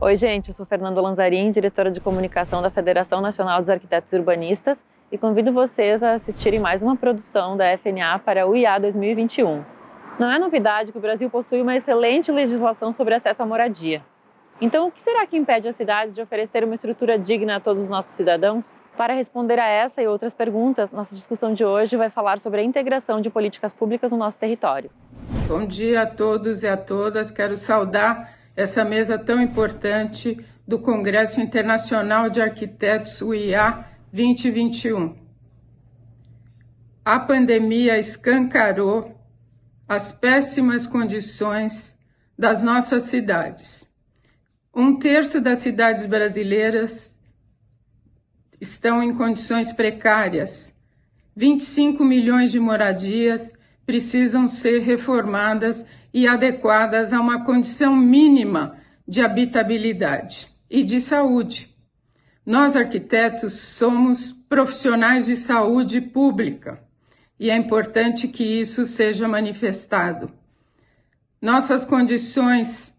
Oi, gente, eu sou Fernanda Lanzarin, diretora de comunicação da Federação Nacional dos Arquitetos e Urbanistas, e convido vocês a assistirem mais uma produção da FNA para o IA 2021. Não é novidade que o Brasil possui uma excelente legislação sobre acesso à moradia. Então, o que será que impede as cidades de oferecer uma estrutura digna a todos os nossos cidadãos? Para responder a essa e outras perguntas, nossa discussão de hoje vai falar sobre a integração de políticas públicas no nosso território. Bom dia a todos e a todas. Quero saudar essa mesa tão importante do Congresso Internacional de Arquitetos, o IA 2021. A pandemia escancarou as péssimas condições das nossas cidades. 1/3 das cidades brasileiras estão em condições precárias. 25 milhões de moradias precisam ser reformadas e adequadas a uma condição mínima de habitabilidade e de saúde. Nós, arquitetos, somos profissionais de saúde pública e é importante que isso seja manifestado. Nossas condições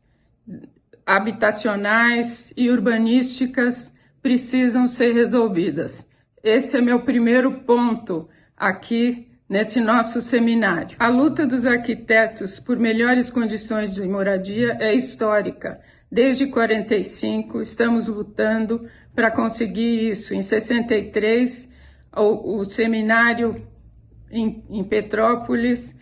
habitacionais e urbanísticas precisam ser resolvidas. Esse é meu primeiro ponto aqui nesse nosso seminário. A luta dos arquitetos por melhores condições de moradia é histórica. Desde 45 estamos lutando para conseguir isso. Em 63, o seminário em Petrópolis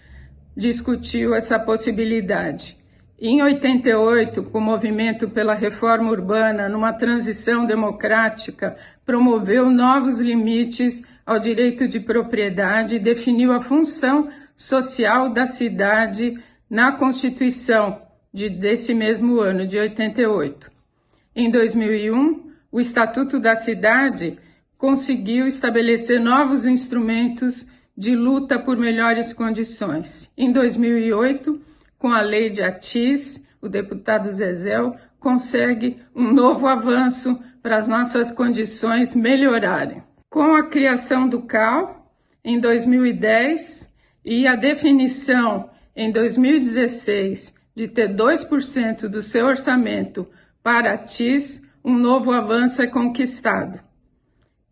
discutiu essa possibilidade. Em 88, com o movimento pela reforma urbana, numa transição democrática, promoveu novos limites ao direito de propriedade e definiu a função social da cidade na Constituição desse mesmo ano, de 88. Em 2001, o Estatuto da Cidade conseguiu estabelecer novos instrumentos de luta por melhores condições. Em 2008, com a lei de Atis, o deputado Zezéu consegue um novo avanço para as nossas condições melhorarem. Com a criação do CAL, em 2010, e a definição em 2016 de ter 2% do seu orçamento para Atis, um novo avanço é conquistado.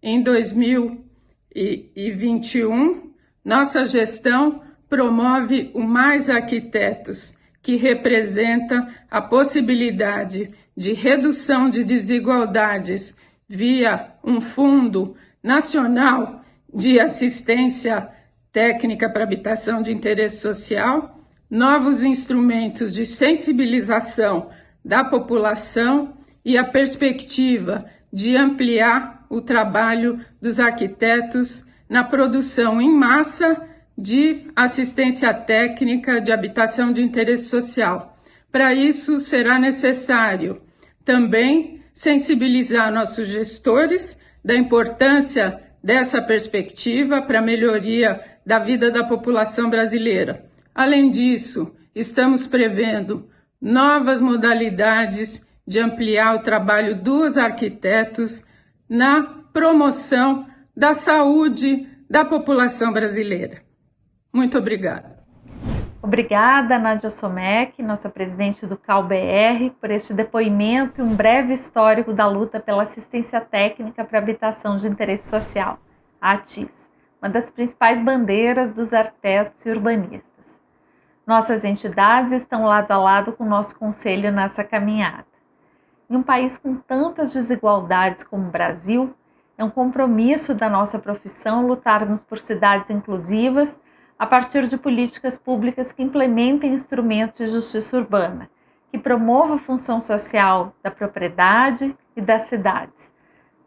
Em 2021, nossa gestão promove o Mais Arquitetos, que representa a possibilidade de redução de desigualdades via um fundo nacional de assistência técnica para habitação de interesse social, novos instrumentos de sensibilização da população e a perspectiva de ampliar o trabalho dos arquitetos na produção em massa de assistência técnica de habitação de interesse social. Para isso, será necessário também sensibilizar nossos gestores da importância dessa perspectiva para a melhoria da vida da população brasileira. Além disso, estamos prevendo novas modalidades de ampliar o trabalho dos arquitetos na promoção da saúde da população brasileira. Muito obrigada. Obrigada, Nádia Somec, nossa presidente do CAL-BR, por este depoimento e um breve histórico da luta pela assistência técnica para habitação de interesse social, a ATIS, uma das principais bandeiras dos arquitetos e urbanistas. Nossas entidades estão lado a lado com o nosso conselho nessa caminhada. Em um país com tantas desigualdades como o Brasil, é um compromisso da nossa profissão lutarmos por cidades inclusivas a partir de políticas públicas que implementem instrumentos de justiça urbana, que promovam a função social da propriedade e das cidades.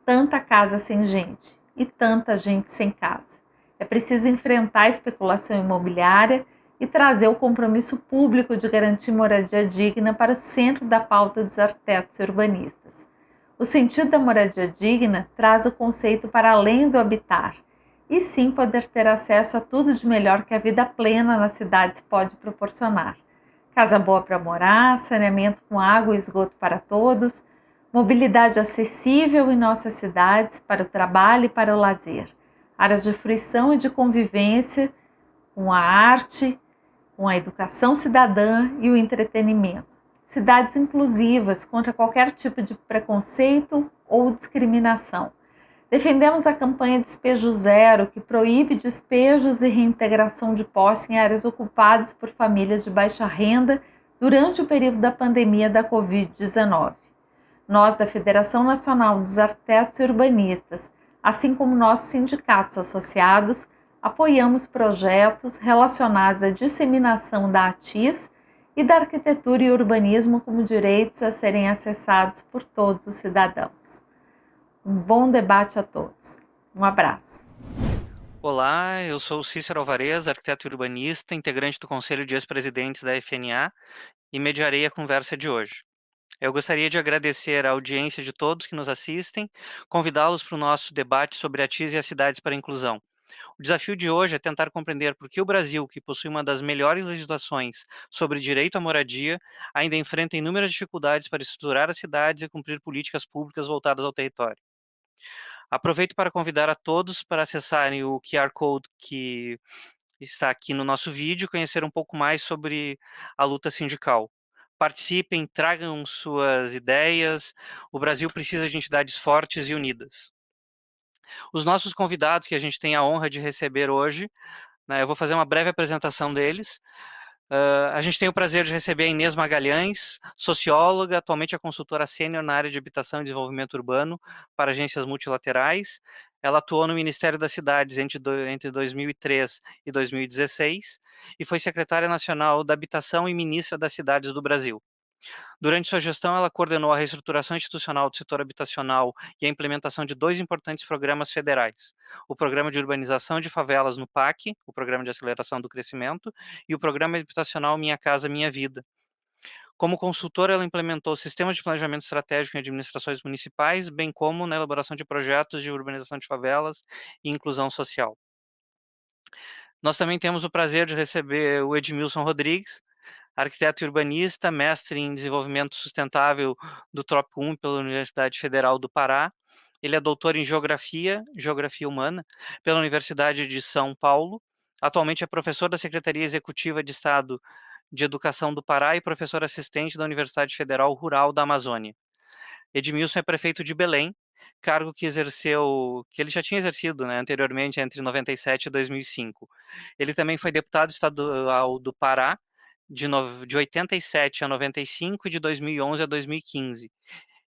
Tanta casa sem gente e tanta gente sem casa. É preciso enfrentar a especulação imobiliária e trazer o compromisso público de garantir moradia digna para o centro da pauta dos arquitetos e urbanistas. O sentido da moradia digna traz o conceito para além do habitar, e sim poder ter acesso a tudo de melhor que a vida plena nas cidades pode proporcionar. Casa boa para morar, saneamento com água e esgoto para todos, mobilidade acessível em nossas cidades para o trabalho e para o lazer, áreas de fruição e de convivência com a arte, com a educação cidadã e o entretenimento, cidades inclusivas contra qualquer tipo de preconceito ou discriminação. Defendemos a campanha Despejo Zero, que proíbe despejos e reintegração de posse em áreas ocupadas por famílias de baixa renda durante o período da pandemia da Covid-19. Nós, da Federação Nacional dos Arquitetos e Urbanistas, assim como nossos sindicatos associados, apoiamos projetos relacionados à disseminação da ATIS e da arquitetura e urbanismo como direitos a serem acessados por todos os cidadãos. Um bom debate a todos. Um abraço. Olá, eu sou o Cícero Alvarez, arquiteto e urbanista, integrante do Conselho de Ex-Presidentes da FNA e mediarei a conversa de hoje. Eu gostaria de agradecer a audiência de todos que nos assistem, convidá-los para o nosso debate sobre a TIS e as cidades para a inclusão. O desafio de hoje é tentar compreender por que o Brasil, que possui uma das melhores legislações sobre direito à moradia, ainda enfrenta inúmeras dificuldades para estruturar as cidades e cumprir políticas públicas voltadas ao território. Aproveito para convidar a todos para acessarem o QR Code que está aqui no nosso vídeo, conhecer um pouco mais sobre a luta sindical. Participem, tragam suas ideias. O Brasil precisa de entidades fortes e unidas. Os nossos convidados que a gente tem a honra de receber hoje, né, eu vou fazer uma breve apresentação deles. A gente tem o prazer de receber a Inês Magalhães, socióloga, atualmente é consultora sênior na área de habitação e desenvolvimento urbano para agências multilaterais. Ela atuou no Ministério das Cidades entre 2003 e 2016 e foi secretária nacional da Habitação e ministra das Cidades do Brasil. Durante sua gestão, ela coordenou a reestruturação institucional do setor habitacional e a implementação de 2 importantes programas federais: o Programa de Urbanização de Favelas no PAC, o Programa de Aceleração do Crescimento, e o Programa Habitacional Minha Casa Minha Vida. Como consultora, ela implementou sistemas de planejamento estratégico em administrações municipais, bem como na elaboração de projetos de urbanização de favelas e inclusão social. Nós também temos o prazer de receber o Edmilson Rodrigues, arquiteto e urbanista, mestre em desenvolvimento sustentável do Trópico 1 pela Universidade Federal do Pará. Ele é doutor em Geografia Humana, pela Universidade de São Paulo. Atualmente é professor da Secretaria Executiva de Estado de Educação do Pará e professor assistente da Universidade Federal Rural da Amazônia. Edmilson é prefeito de Belém, cargo que ele já tinha exercido, né, anteriormente, entre 97 e 2005. Ele também foi deputado estadual do Pará, de 87 a 95 e de 2011 a 2015.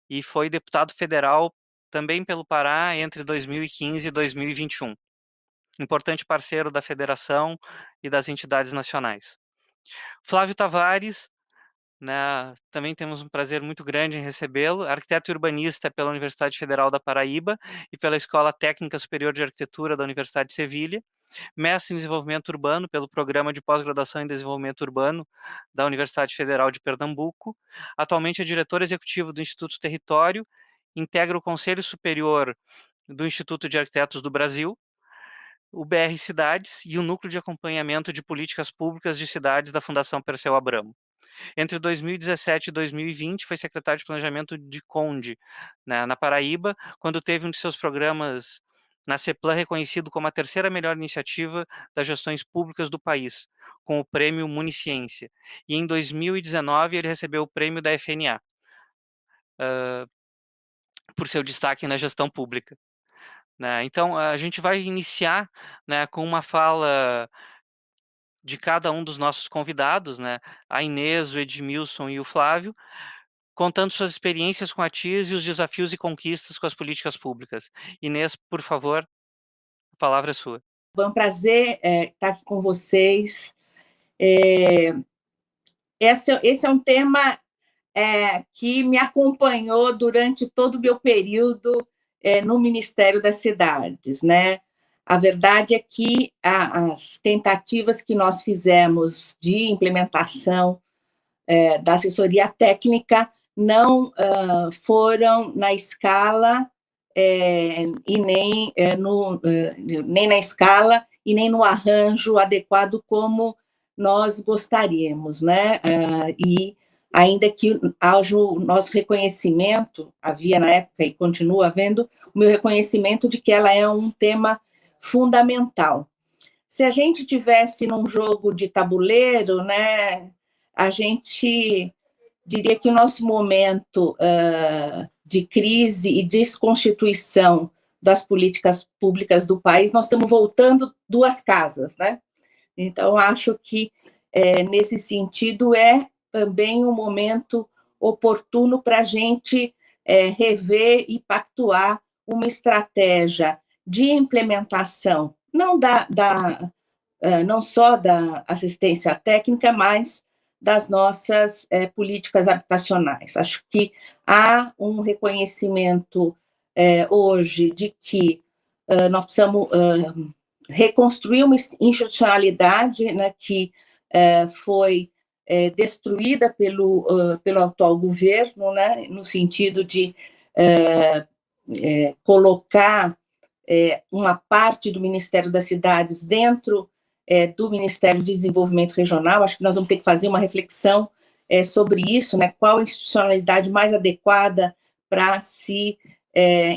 E foi deputado federal também pelo Pará entre 2015 e 2021. Importante parceiro da federação e das entidades nacionais. Flávio Tavares, né, também temos um prazer muito grande em recebê-lo, arquiteto e urbanista pela Universidade Federal da Paraíba e pela Escola Técnica Superior de Arquitetura da Universidade de Sevilha, mestre em desenvolvimento urbano pelo Programa de Pós-Graduação em Desenvolvimento Urbano da Universidade Federal de Pernambuco. Atualmente é diretor executivo do Instituto Território, integra o Conselho Superior do Instituto de Arquitetos do Brasil, o BR Cidades e o Núcleo de Acompanhamento de Políticas Públicas de Cidades da Fundação Perseu Abramo. Entre 2017 e 2020, foi secretário de Planejamento de Conde, né, na Paraíba, quando teve um de seus programas na CEPLAN reconhecido como a terceira melhor iniciativa das gestões públicas do país, com o prêmio Municiência. E em 2019 ele recebeu o prêmio da FNA, por seu destaque na gestão pública. Né? Então, a gente vai iniciar, né, com uma fala de cada um dos nossos convidados, né, a Inês, o Edmilson e o Flávio, contando suas experiências com a TIS e os desafios e conquistas com as políticas públicas. Inês, por favor, a palavra é sua. É um prazer estar aqui com vocês. Esse é um tema que me acompanhou durante todo o meu período no Ministério das Cidades, né? A verdade é que as tentativas que nós fizemos de implementação da assessoria técnica não foram na escala e nem na escala e nem no arranjo adequado como nós gostaríamos, né? E ainda que haja o nosso reconhecimento, havia na época e continua havendo o meu reconhecimento de que ela é um tema fundamental. Se a gente tivesse num jogo de tabuleiro, né, a gente diria que o nosso momento de crise e desconstituição das políticas públicas do país, nós estamos voltando duas casas, né? Então, acho que, nesse sentido, é também um momento oportuno para a gente rever e pactuar uma estratégia de implementação, não só da assistência técnica, mas das nossas políticas habitacionais. Acho que há um reconhecimento hoje de que nós precisamos reconstruir uma institucionalidade, né, que foi destruída pelo atual governo, né, no sentido de colocar uma parte do Ministério das Cidades dentro do Ministério do Desenvolvimento Regional. Acho que nós vamos ter que fazer uma reflexão sobre isso, né, qual a institucionalidade mais adequada para se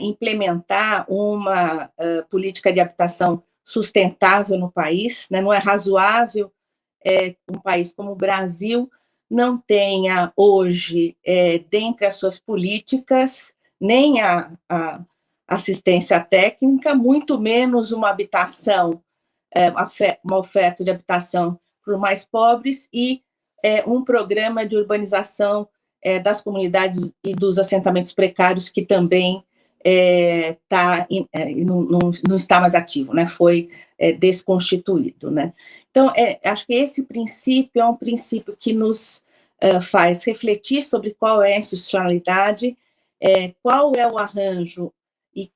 implementar uma política de habitação sustentável no país, né? Não é razoável um país como o Brasil não tenha hoje, dentre as suas políticas, nem a assistência técnica, muito menos uma habitação, uma oferta de habitação para os mais pobres e um programa de urbanização das comunidades e dos assentamentos precários que também não está mais ativo, né? Foi desconstituído, né? Então, acho que esse princípio é um princípio que nos faz refletir sobre qual é a institucionalidade, qual é o arranjo e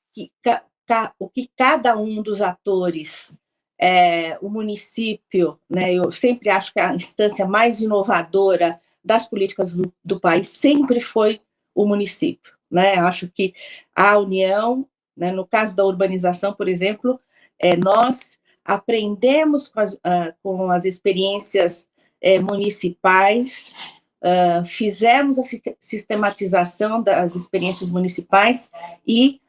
o que cada um dos atores, o município, né? Eu sempre acho que a instância mais inovadora das políticas do país sempre foi o município, né? Acho que a União, né, no caso da urbanização, por exemplo, nós aprendemos com as experiências municipais, fizemos a sistematização das experiências municipais e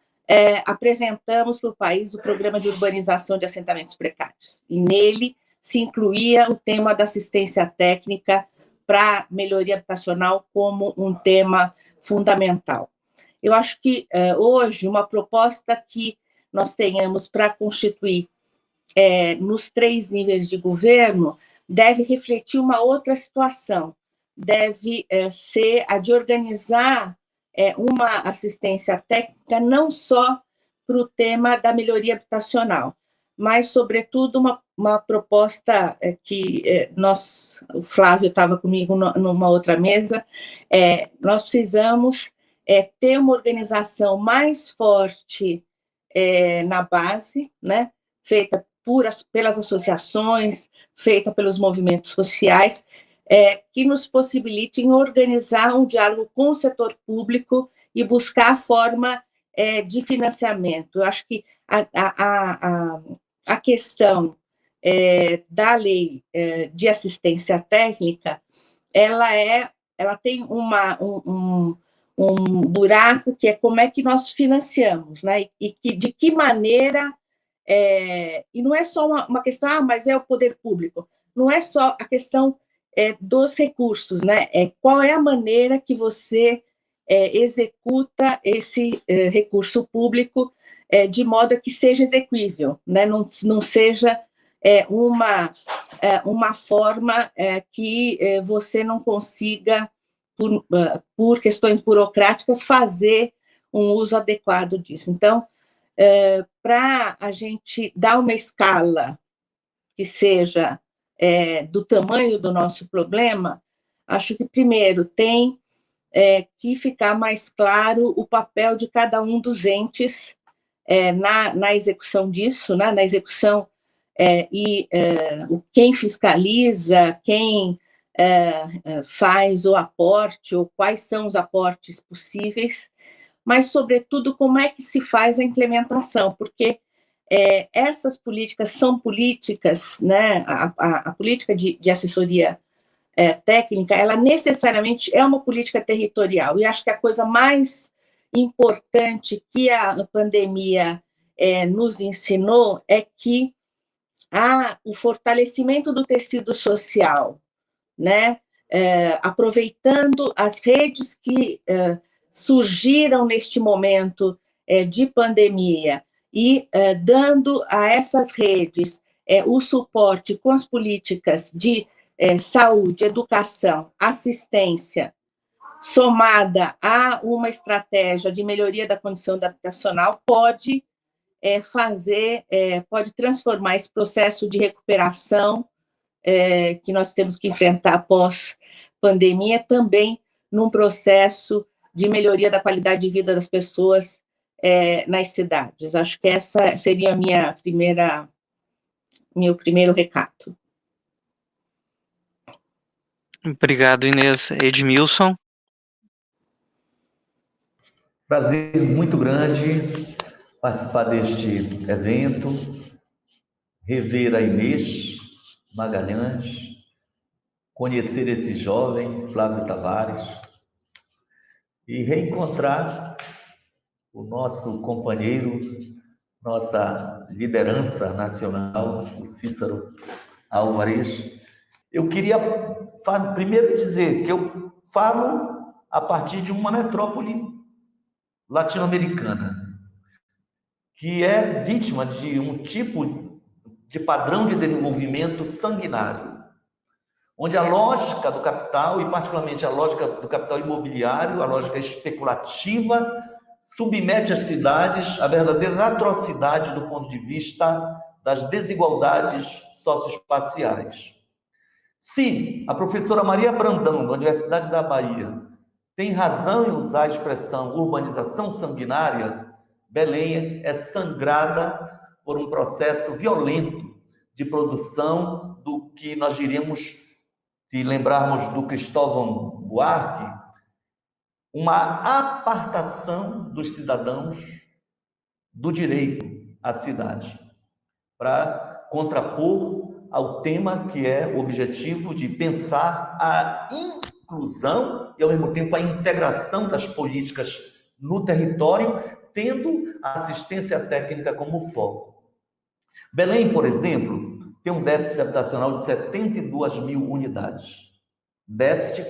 apresentamos para o país o programa de urbanização de assentamentos precários. E nele se incluía o tema da assistência técnica para melhoria habitacional como um tema fundamental. Eu acho que hoje uma proposta que nós tenhamos para constituir nos 3 níveis de governo deve refletir uma outra situação, deve ser a de organizar uma assistência técnica não só para o tema da melhoria habitacional, mas, sobretudo, uma proposta que o Flávio estava comigo numa outra mesa, nós precisamos ter uma organização mais forte na base, né, feita pelas associações, feita pelos movimentos sociais, que nos possibilitem organizar um diálogo com o setor público e buscar a forma de financiamento. Eu acho que a questão da lei de assistência técnica, ela tem um buraco que é como é que nós financiamos, né? E de que maneira, e não é só uma questão, mas é o poder público, não é só a questão dos recursos, né? Qual é a maneira que você executa esse recurso público de modo que seja exequível, né? Não seja uma forma que você não consiga, por questões burocráticas, fazer um uso adequado disso. Então, para a gente dar uma escala que seja do tamanho do nosso problema, acho que, primeiro, tem que ficar mais claro o papel de cada um dos entes na execução disso, né? Na execução quem fiscaliza, quem faz o aporte, ou quais são os aportes possíveis, mas, sobretudo, como é que se faz a implementação, porque essas políticas são políticas, né? A política de assessoria técnica, ela necessariamente é uma política territorial, e acho que a coisa mais importante que a pandemia nos ensinou é que o fortalecimento do tecido social, né, aproveitando as redes que surgiram neste momento de pandemia e dando a essas redes o suporte com as políticas de saúde, educação, assistência, somada a uma estratégia de melhoria da condição habitacional, pode pode transformar esse processo de recuperação que nós temos que enfrentar pós-pandemia também num processo de melhoria da qualidade de vida das pessoas nas cidades. Acho que essa seria meu primeiro recado. Obrigado, Inês. Edmilson. Prazer muito grande participar deste evento, rever a Inês Magalhães, conhecer esse jovem Flávio Tavares e reencontrar o nosso companheiro, nossa liderança nacional, o Cícero Alvarez. Eu queria primeiro dizer que eu falo a partir de uma metrópole latino-americana, que é vítima de um tipo de padrão de desenvolvimento sanguinário, onde a lógica do capital, e particularmente a lógica do capital imobiliário, a lógica especulativa, submete as cidades a verdadeiras atrocidades do ponto de vista das desigualdades socioespaciais. Se a professora Maria Brandão, da Universidade da Bahia, tem razão em usar a expressão urbanização sanguinária, Belém é sangrada por um processo violento de produção do que nós diríamos, se lembrarmos do Cristóvão Buarque, uma apartação dos cidadãos do direito à cidade, para contrapor ao tema que é o objetivo de pensar a inclusão e, ao mesmo tempo, a integração das políticas no território, tendo a assistência técnica como foco. Belém, por exemplo, tem um déficit habitacional de 72 mil unidades. Déficit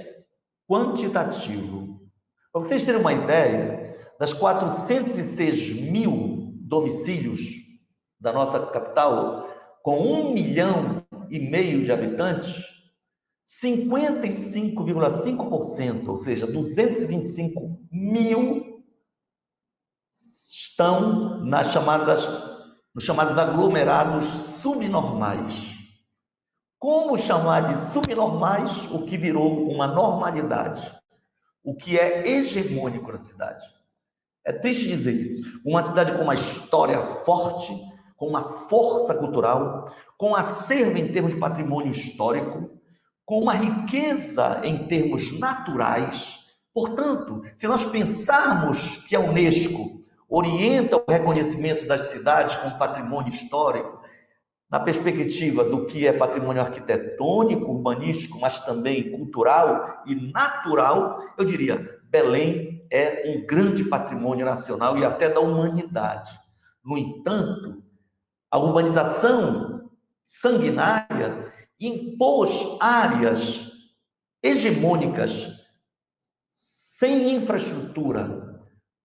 quantitativo. Para vocês terem uma ideia, das 406 mil domicílios da nossa capital, com 1,5 milhão de habitantes, 55,5%, ou seja, 225 mil, estão nos chamados aglomerados subnormais. Como chamar de subnormais o que virou uma normalidade? O que é hegemônico na cidade? É triste dizer, uma cidade com uma história forte, com uma força cultural, com acervo em termos de patrimônio histórico, com uma riqueza em termos naturais. Portanto, se nós pensarmos que a Unesco orienta o reconhecimento das cidades como patrimônio histórico, na perspectiva do que é patrimônio arquitetônico, urbanístico, mas também cultural e natural, eu diria, Belém é um grande patrimônio nacional e até da humanidade. No entanto, a urbanização sanguinária impôs áreas hegemônicas sem infraestrutura,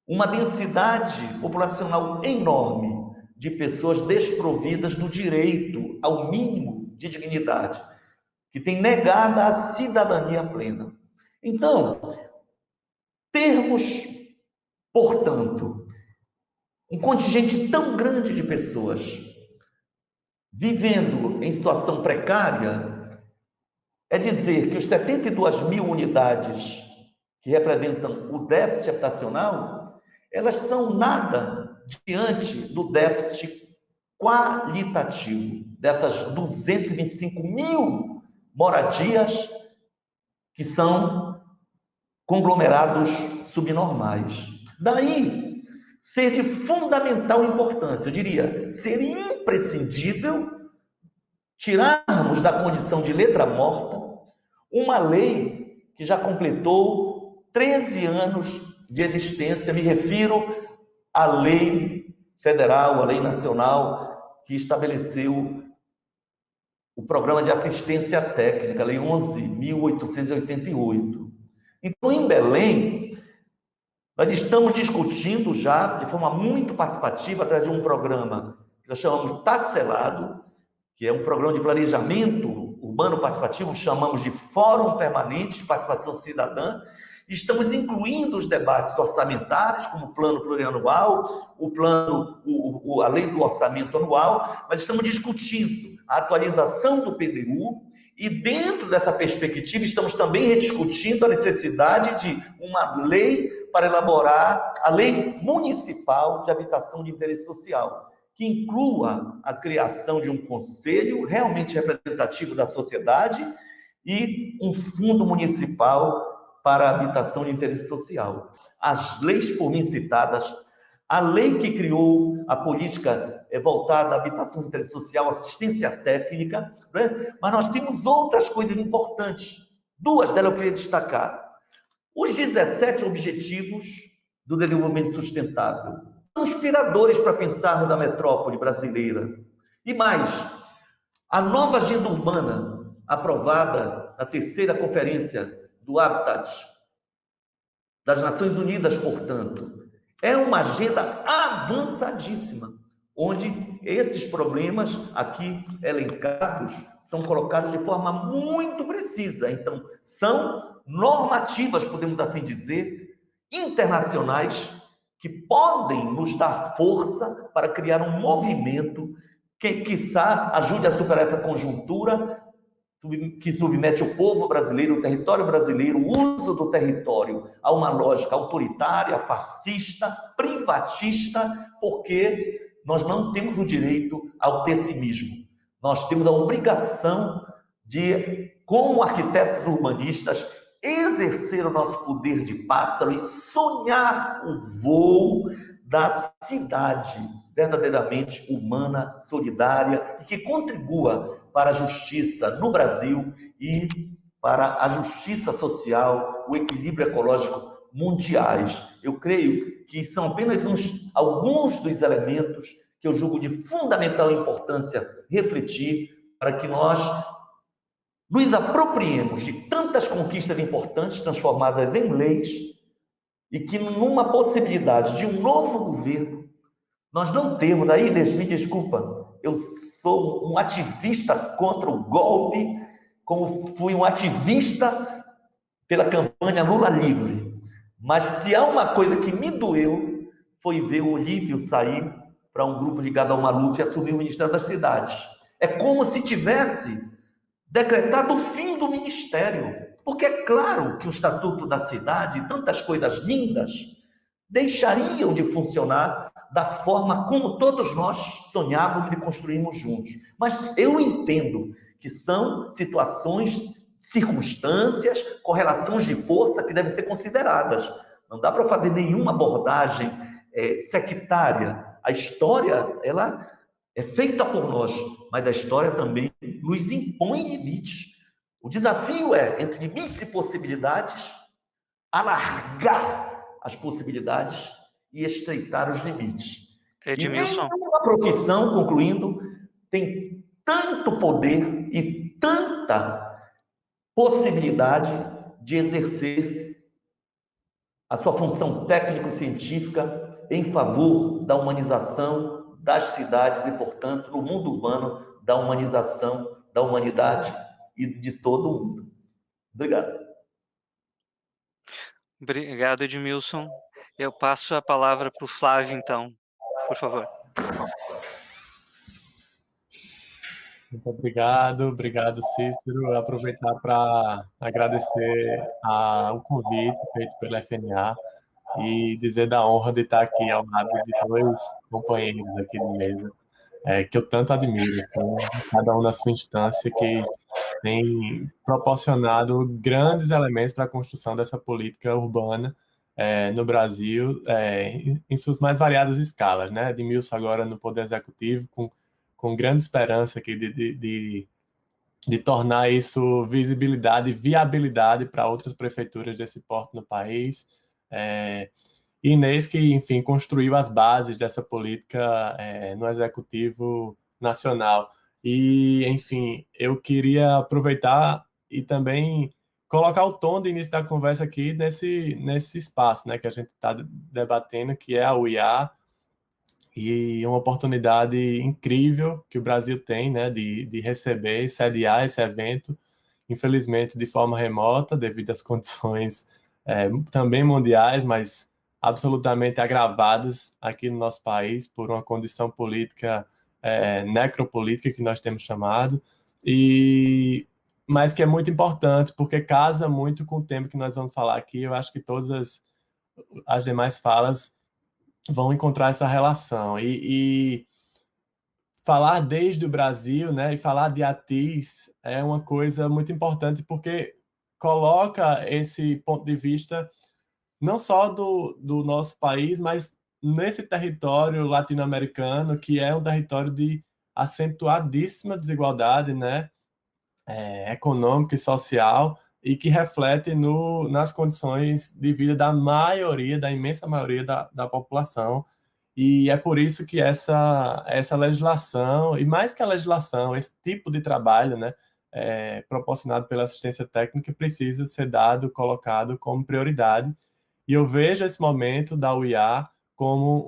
uma densidade populacional enorme de pessoas desprovidas do direito ao mínimo de dignidade, que tem negada a cidadania plena. Então, termos, portanto, um contingente tão grande de pessoas vivendo em situação precária, é dizer que os 72 mil unidades que representam o déficit habitacional, elas são nada diante do déficit qualitativo, dessas 225 mil moradias que são conglomerados subnormais. Daí, ser de fundamental importância, eu diria, ser imprescindível tirarmos da condição de letra morta uma lei que já completou 13 anos de existência, me refiro à lei federal, à lei nacional, que estabeleceu o Programa de Assistência Técnica, Lei 11.888. Então, em Belém, nós estamos discutindo já, de forma muito participativa, através de um programa que nós chamamos TACELADO, que é um programa de planejamento urbano participativo, chamamos de Fórum Permanente de Participação Cidadã. Estamos incluindo os debates orçamentários, como o plano plurianual, a lei do orçamento anual, mas estamos discutindo a atualização do PDU e, dentro dessa perspectiva, estamos também rediscutindo a necessidade de uma lei para elaborar a Lei Municipal de Habitação de Interesse Social, que inclua a criação de um conselho realmente representativo da sociedade e um fundo municipal para a habitação de interesse social. As leis por mim citadas, a lei que criou a política voltada à habitação de interesse social, assistência técnica, né? Mas nós temos outras coisas importantes. Duas delas eu queria destacar. Os 17 Objetivos do Desenvolvimento Sustentável são inspiradores para pensarmos na metrópole brasileira. E mais, a nova agenda urbana, aprovada na terceira conferência do Habitat das Nações Unidas, portanto, é uma agenda avançadíssima, onde esses problemas aqui elencados são colocados de forma muito precisa. Então, são normativas, podemos assim dizer, internacionais, que podem nos dar força para criar um movimento que, quiçá, ajude a superar essa conjuntura que submete o povo brasileiro, o território brasileiro, o uso do território a uma lógica autoritária, fascista, privatista, porque nós não temos o direito ao pessimismo. Nós temos a obrigação de, como arquitetos urbanistas, exercer o nosso poder de pássaro e sonhar o voo da cidade verdadeiramente humana, solidária e que contribua para a justiça no Brasil e para a justiça social, o equilíbrio ecológico mundiais. Eu creio que são apenas alguns dos elementos que eu julgo de fundamental importância refletir para que nós nos apropriemos de tantas conquistas importantes transformadas em leis e que numa possibilidade de um novo governo, nós não temos, aí Inês, me desculpa, eu sou um ativista contra o golpe, como fui um ativista pela campanha Lula livre, mas se há uma coisa que me doeu, foi ver o Olívio sair para um grupo ligado ao Maluf e assumir o Ministério das Cidades. É como se tivesse decretado o fim do ministério, porque é claro que o Estatuto da Cidade e tantas coisas lindas deixariam de funcionar da forma como todos nós sonhávamos e construímos juntos. Mas eu entendo que são situações, circunstâncias, correlações de força que devem ser consideradas. Não dá para fazer nenhuma abordagem sectária. A história, ela é feita por nós, mas a história também nos impõe limites. O desafio é, entre limites e possibilidades, alargar as possibilidades e estreitar os limites. Edmilson. E uma profissão, concluindo, tem tanto poder e tanta possibilidade de exercer a sua função técnico-científica em favor da humanização das cidades e, portanto, no mundo urbano, da humanização da humanidade e de todo o mundo. Obrigado. Obrigado, Edmilson. Eu passo a palavra para o Flávio, então, por favor. Muito obrigado, Cícero. Aproveitar para agradecer o convite feito pela FNA e dizer da honra de estar aqui ao lado de dois companheiros aqui de mesa, que eu tanto admiro, assim, cada um na sua instância, que tem proporcionado grandes elementos para a construção dessa política urbana no Brasil, em suas mais variadas escalas, né? Edmilson agora no Poder Executivo, com grande esperança aqui de tornar isso visibilidade e viabilidade para outras prefeituras desse porte no país. E Inês, que, enfim, construiu as bases dessa política no Executivo Nacional. E, enfim, eu queria aproveitar e também colocar o tom de início da conversa aqui nesse espaço, né, que a gente está debatendo, que é a UIA, e uma oportunidade incrível que o Brasil tem, né, de receber e sediar esse evento, infelizmente de forma remota, devido às condições também mundiais, mas absolutamente agravadas aqui no nosso país por uma condição política, necropolítica, que nós temos chamado, e mas que é muito importante, porque casa muito com o tema que nós vamos falar aqui. Eu acho que todas as demais falas vão encontrar essa relação. E falar desde o Brasil, né, e falar de ATIS é uma coisa muito importante, porque coloca esse ponto de vista não só do nosso país, mas nesse território latino-americano, que é um território de acentuadíssima desigualdade, né, econômica e social, e que reflete nas condições de vida da maioria, da imensa maioria da população. E é por isso que essa legislação, e mais que a legislação, esse tipo de trabalho, né, proporcionado pela assistência técnica, precisa ser dado, colocado como prioridade. E eu vejo esse momento da UIA como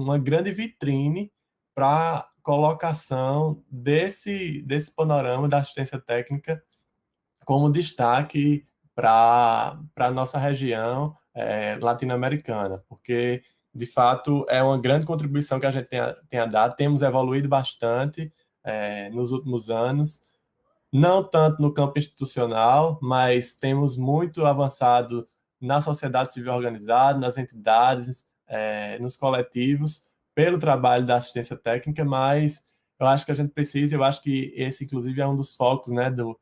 uma grande vitrine para colocação desse panorama da assistência técnica como destaque para a nossa região latino-americana, porque, de fato, é uma grande contribuição que a gente tenha dado. Temos evoluído bastante nos últimos anos, não tanto no campo institucional, mas temos muito avançado na sociedade civil organizada, nas entidades, nos coletivos, pelo trabalho da assistência técnica, mas eu acho que a gente precisa, eu acho que esse, inclusive, é um dos focos, né, do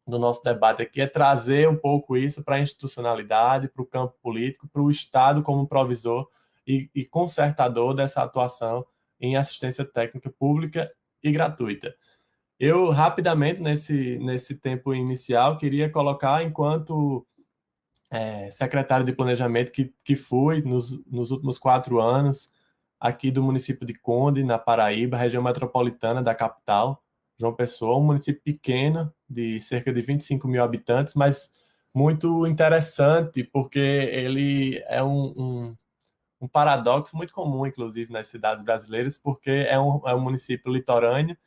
nosso debate aqui, é trazer um pouco isso para a institucionalidade, para o campo político, para o Estado como provisor e concertador dessa atuação em assistência técnica pública e gratuita. Eu, rapidamente, nesse tempo inicial, queria colocar, enquanto secretário de Planejamento que fui nos últimos 4 anos, aqui do município de Conde, na Paraíba, região metropolitana da capital, João Pessoa, um município pequeno, de cerca de 25 mil habitantes, mas muito interessante, porque ele é um paradoxo muito comum, inclusive, nas cidades brasileiras, porque é um município litorâneo,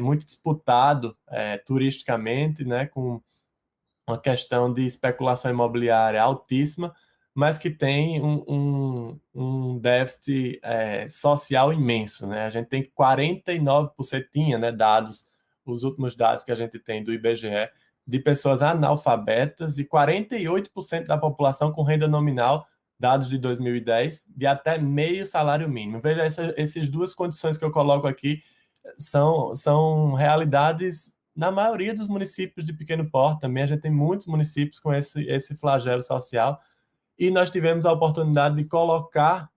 muito disputado turisticamente, né, com uma questão de especulação imobiliária altíssima, mas que tem um déficit social imenso, né? A gente tem 49%, tinha, né, dados, os últimos dados que a gente tem do IBGE, de pessoas analfabetas, e 48% da população com renda nominal, dados de 2010, de até meio salário mínimo. Veja, essas duas condições que eu coloco aqui são realidades na maioria dos municípios de pequeno porte. Também a gente tem muitos municípios com esse flagelo social, e nós tivemos a oportunidade de colocar,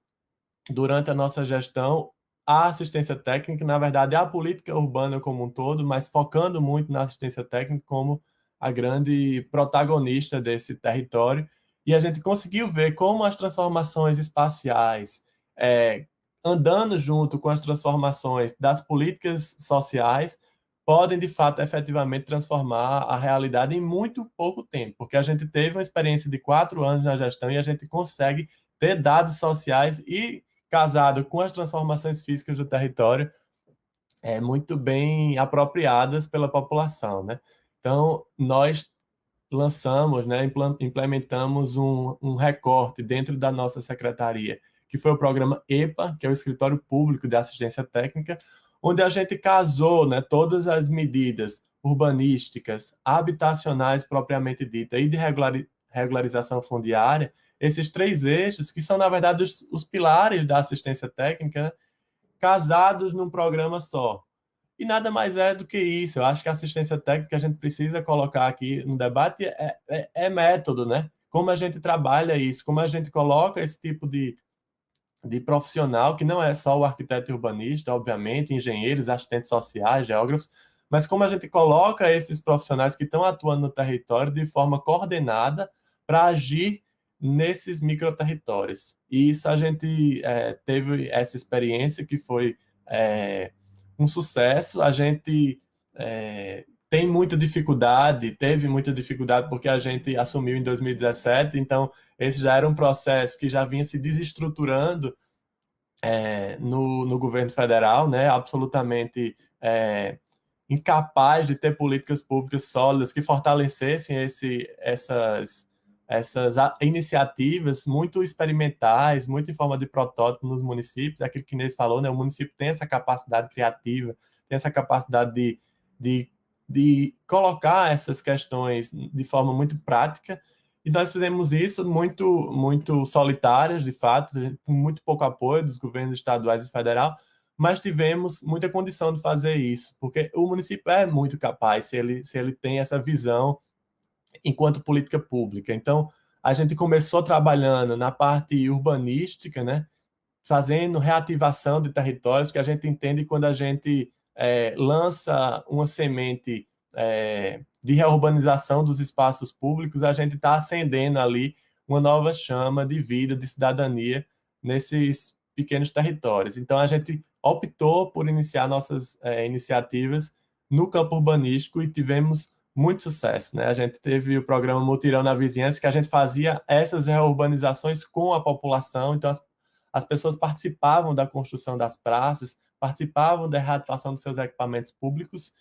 durante a nossa gestão, a assistência técnica, na verdade, a política urbana como um todo, mas focando muito na assistência técnica como a grande protagonista desse território. E a gente conseguiu ver como as transformações espaciais, andando junto com as transformações das políticas sociais, podem, de fato, efetivamente transformar a realidade em muito pouco tempo, porque a gente teve uma experiência de 4 anos na gestão e a gente consegue ter dados sociais e, casado com as transformações físicas do território, muito bem apropriadas pela população, né? Então, nós lançamos, né, implementamos um recorte dentro da nossa secretaria, que foi o programa EPA, que é o Escritório Público de Assistência Técnica, onde a gente casou, né, todas as medidas urbanísticas, habitacionais propriamente dita e de regularização fundiária, esses 3 eixos, que são, na verdade, os pilares da assistência técnica, né, casados num programa só. E nada mais é do que isso. Eu acho que a assistência técnica que a gente precisa colocar aqui no debate é método, né? Como a gente trabalha isso, como a gente coloca esse tipo de profissional, que não é só o arquiteto e urbanista, obviamente, engenheiros, assistentes sociais, geógrafos, mas como a gente coloca esses profissionais que estão atuando no território de forma coordenada para agir nesses microterritórios. E isso a gente teve essa experiência, que foi um sucesso. A gente tem muita dificuldade, teve muita dificuldade porque a gente assumiu em 2017, então esse já era um processo que já vinha se desestruturando no governo federal, né? Absolutamente incapaz de ter políticas públicas sólidas que fortalecessem essas iniciativas muito experimentais, muito em forma de protótipo nos municípios. É aquilo que Inês falou, né? O município tem essa capacidade criativa, tem essa capacidade de colocar essas questões de forma muito prática. E nós fizemos isso muito solitárias, de fato, com muito pouco apoio dos governos estaduais e federal, mas tivemos muita condição de fazer isso, porque o município é muito capaz se ele tem essa visão enquanto política pública. Então, a gente começou trabalhando na parte urbanística, né, fazendo reativação de territórios, que a gente entende quando a gente lança uma semente de reurbanização dos espaços públicos, a gente está acendendo ali uma nova chama de vida, de cidadania nesses pequenos territórios. Então, a gente optou por iniciar nossas iniciativas no campo urbanístico e tivemos muito sucesso, né? A gente teve o programa Mutirão na Vizinhança, que a gente fazia essas reurbanizações com a população, então as pessoas participavam da construção das praças, participavam da reativação dos seus equipamentos públicos,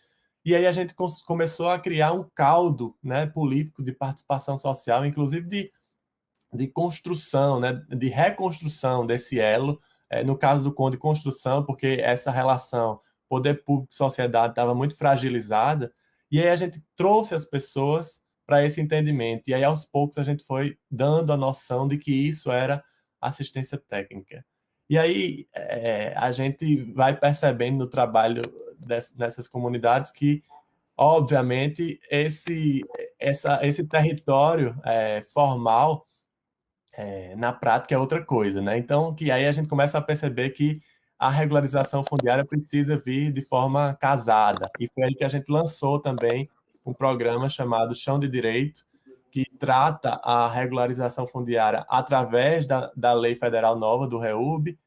e aí a gente começou a criar um caldo, né, político de participação social, inclusive de construção, né, de reconstrução desse elo, no caso do Conde, construção, porque essa relação poder público-sociedade estava muito fragilizada, e aí a gente trouxe as pessoas para esse entendimento, e aí aos poucos a gente foi dando a noção de que isso era assistência técnica. E aí a gente vai percebendo no trabalho nessas comunidades que, obviamente, esse território formal, na prática, é outra coisa, né? Então, que aí a gente começa a perceber que a regularização fundiária precisa vir de forma casada. E foi aí que a gente lançou também um programa chamado Chão de Direito, que trata a regularização fundiária através da lei federal nova, do REURB,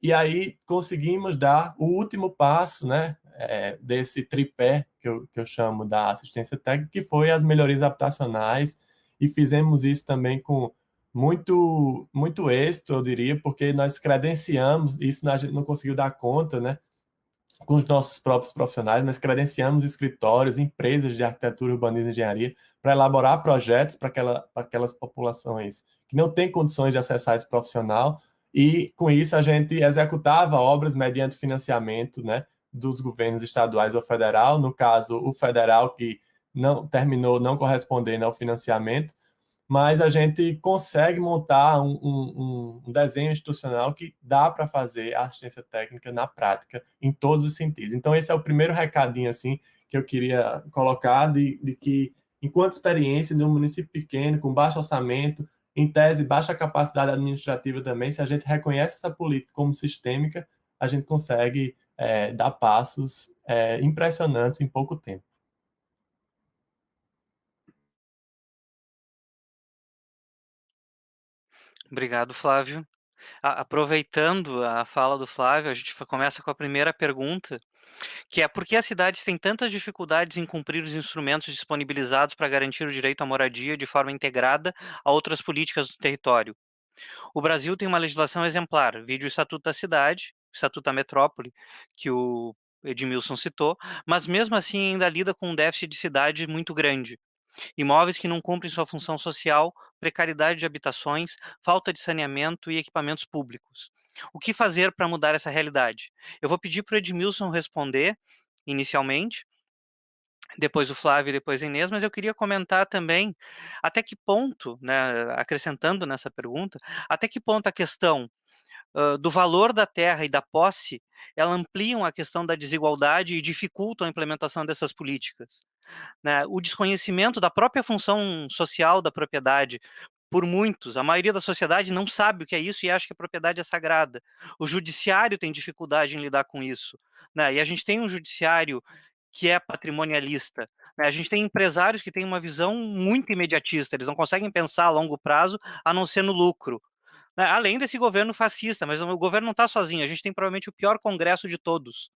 e aí conseguimos dar o último passo, né, desse tripé que eu chamo da assistência técnica, que foi as melhorias habitacionais, e fizemos isso também com muito êxito, eu diria, porque nós credenciamos, isso a gente não conseguiu dar conta, né, com os nossos próprios profissionais, nós credenciamos escritórios, empresas de arquitetura, urbanismo e engenharia para elaborar projetos para aquelas populações que não têm condições de acessar esse profissional, e com isso a gente executava obras mediante financiamento, né, dos governos estaduais ou federal, no caso o federal que não terminou não correspondendo ao financiamento, mas a gente consegue montar um desenho institucional que dá para fazer a assistência técnica na prática, em todos os sentidos. Então, esse é o primeiro recadinho assim, que eu queria colocar, de que, enquanto experiência de um município pequeno, com baixo orçamento, em tese, baixa capacidade administrativa também, se a gente reconhece essa política como sistêmica, a gente consegue dar passos impressionantes em pouco tempo. Obrigado, Flávio. Aproveitando a fala do Flávio, a gente começa com a primeira pergunta, que é: por que as cidades têm tantas dificuldades em cumprir os instrumentos disponibilizados para garantir o direito à moradia de forma integrada a outras políticas do território? O Brasil tem uma legislação exemplar, vide o Estatuto da Cidade, o Estatuto da Metrópole, que o Edmilson citou, mas mesmo assim ainda lida com um déficit de cidade muito grande. Imóveis que não cumprem sua função social, precariedade de habitações, falta de saneamento e equipamentos públicos. O que fazer para mudar essa realidade? Eu vou pedir para o Edmilson responder inicialmente, depois o Flávio e depois a Inês, mas eu queria comentar também até que ponto, né, acrescentando nessa pergunta, até que ponto a questão do valor da terra e da posse, ela ampliam a questão da desigualdade e dificultam a implementação dessas políticas, né? O desconhecimento da própria função social da propriedade por muitos, a maioria da sociedade não sabe o que é isso e acha que a propriedade é sagrada. O judiciário tem dificuldade em lidar com isso, né? E a gente tem um judiciário que é patrimonialista, né? A gente tem empresários que têm uma visão muito imediatista, eles não conseguem pensar a longo prazo a não ser no lucro, né? Além desse governo fascista, mas o governo não está sozinho, a gente tem provavelmente o pior congresso de todos,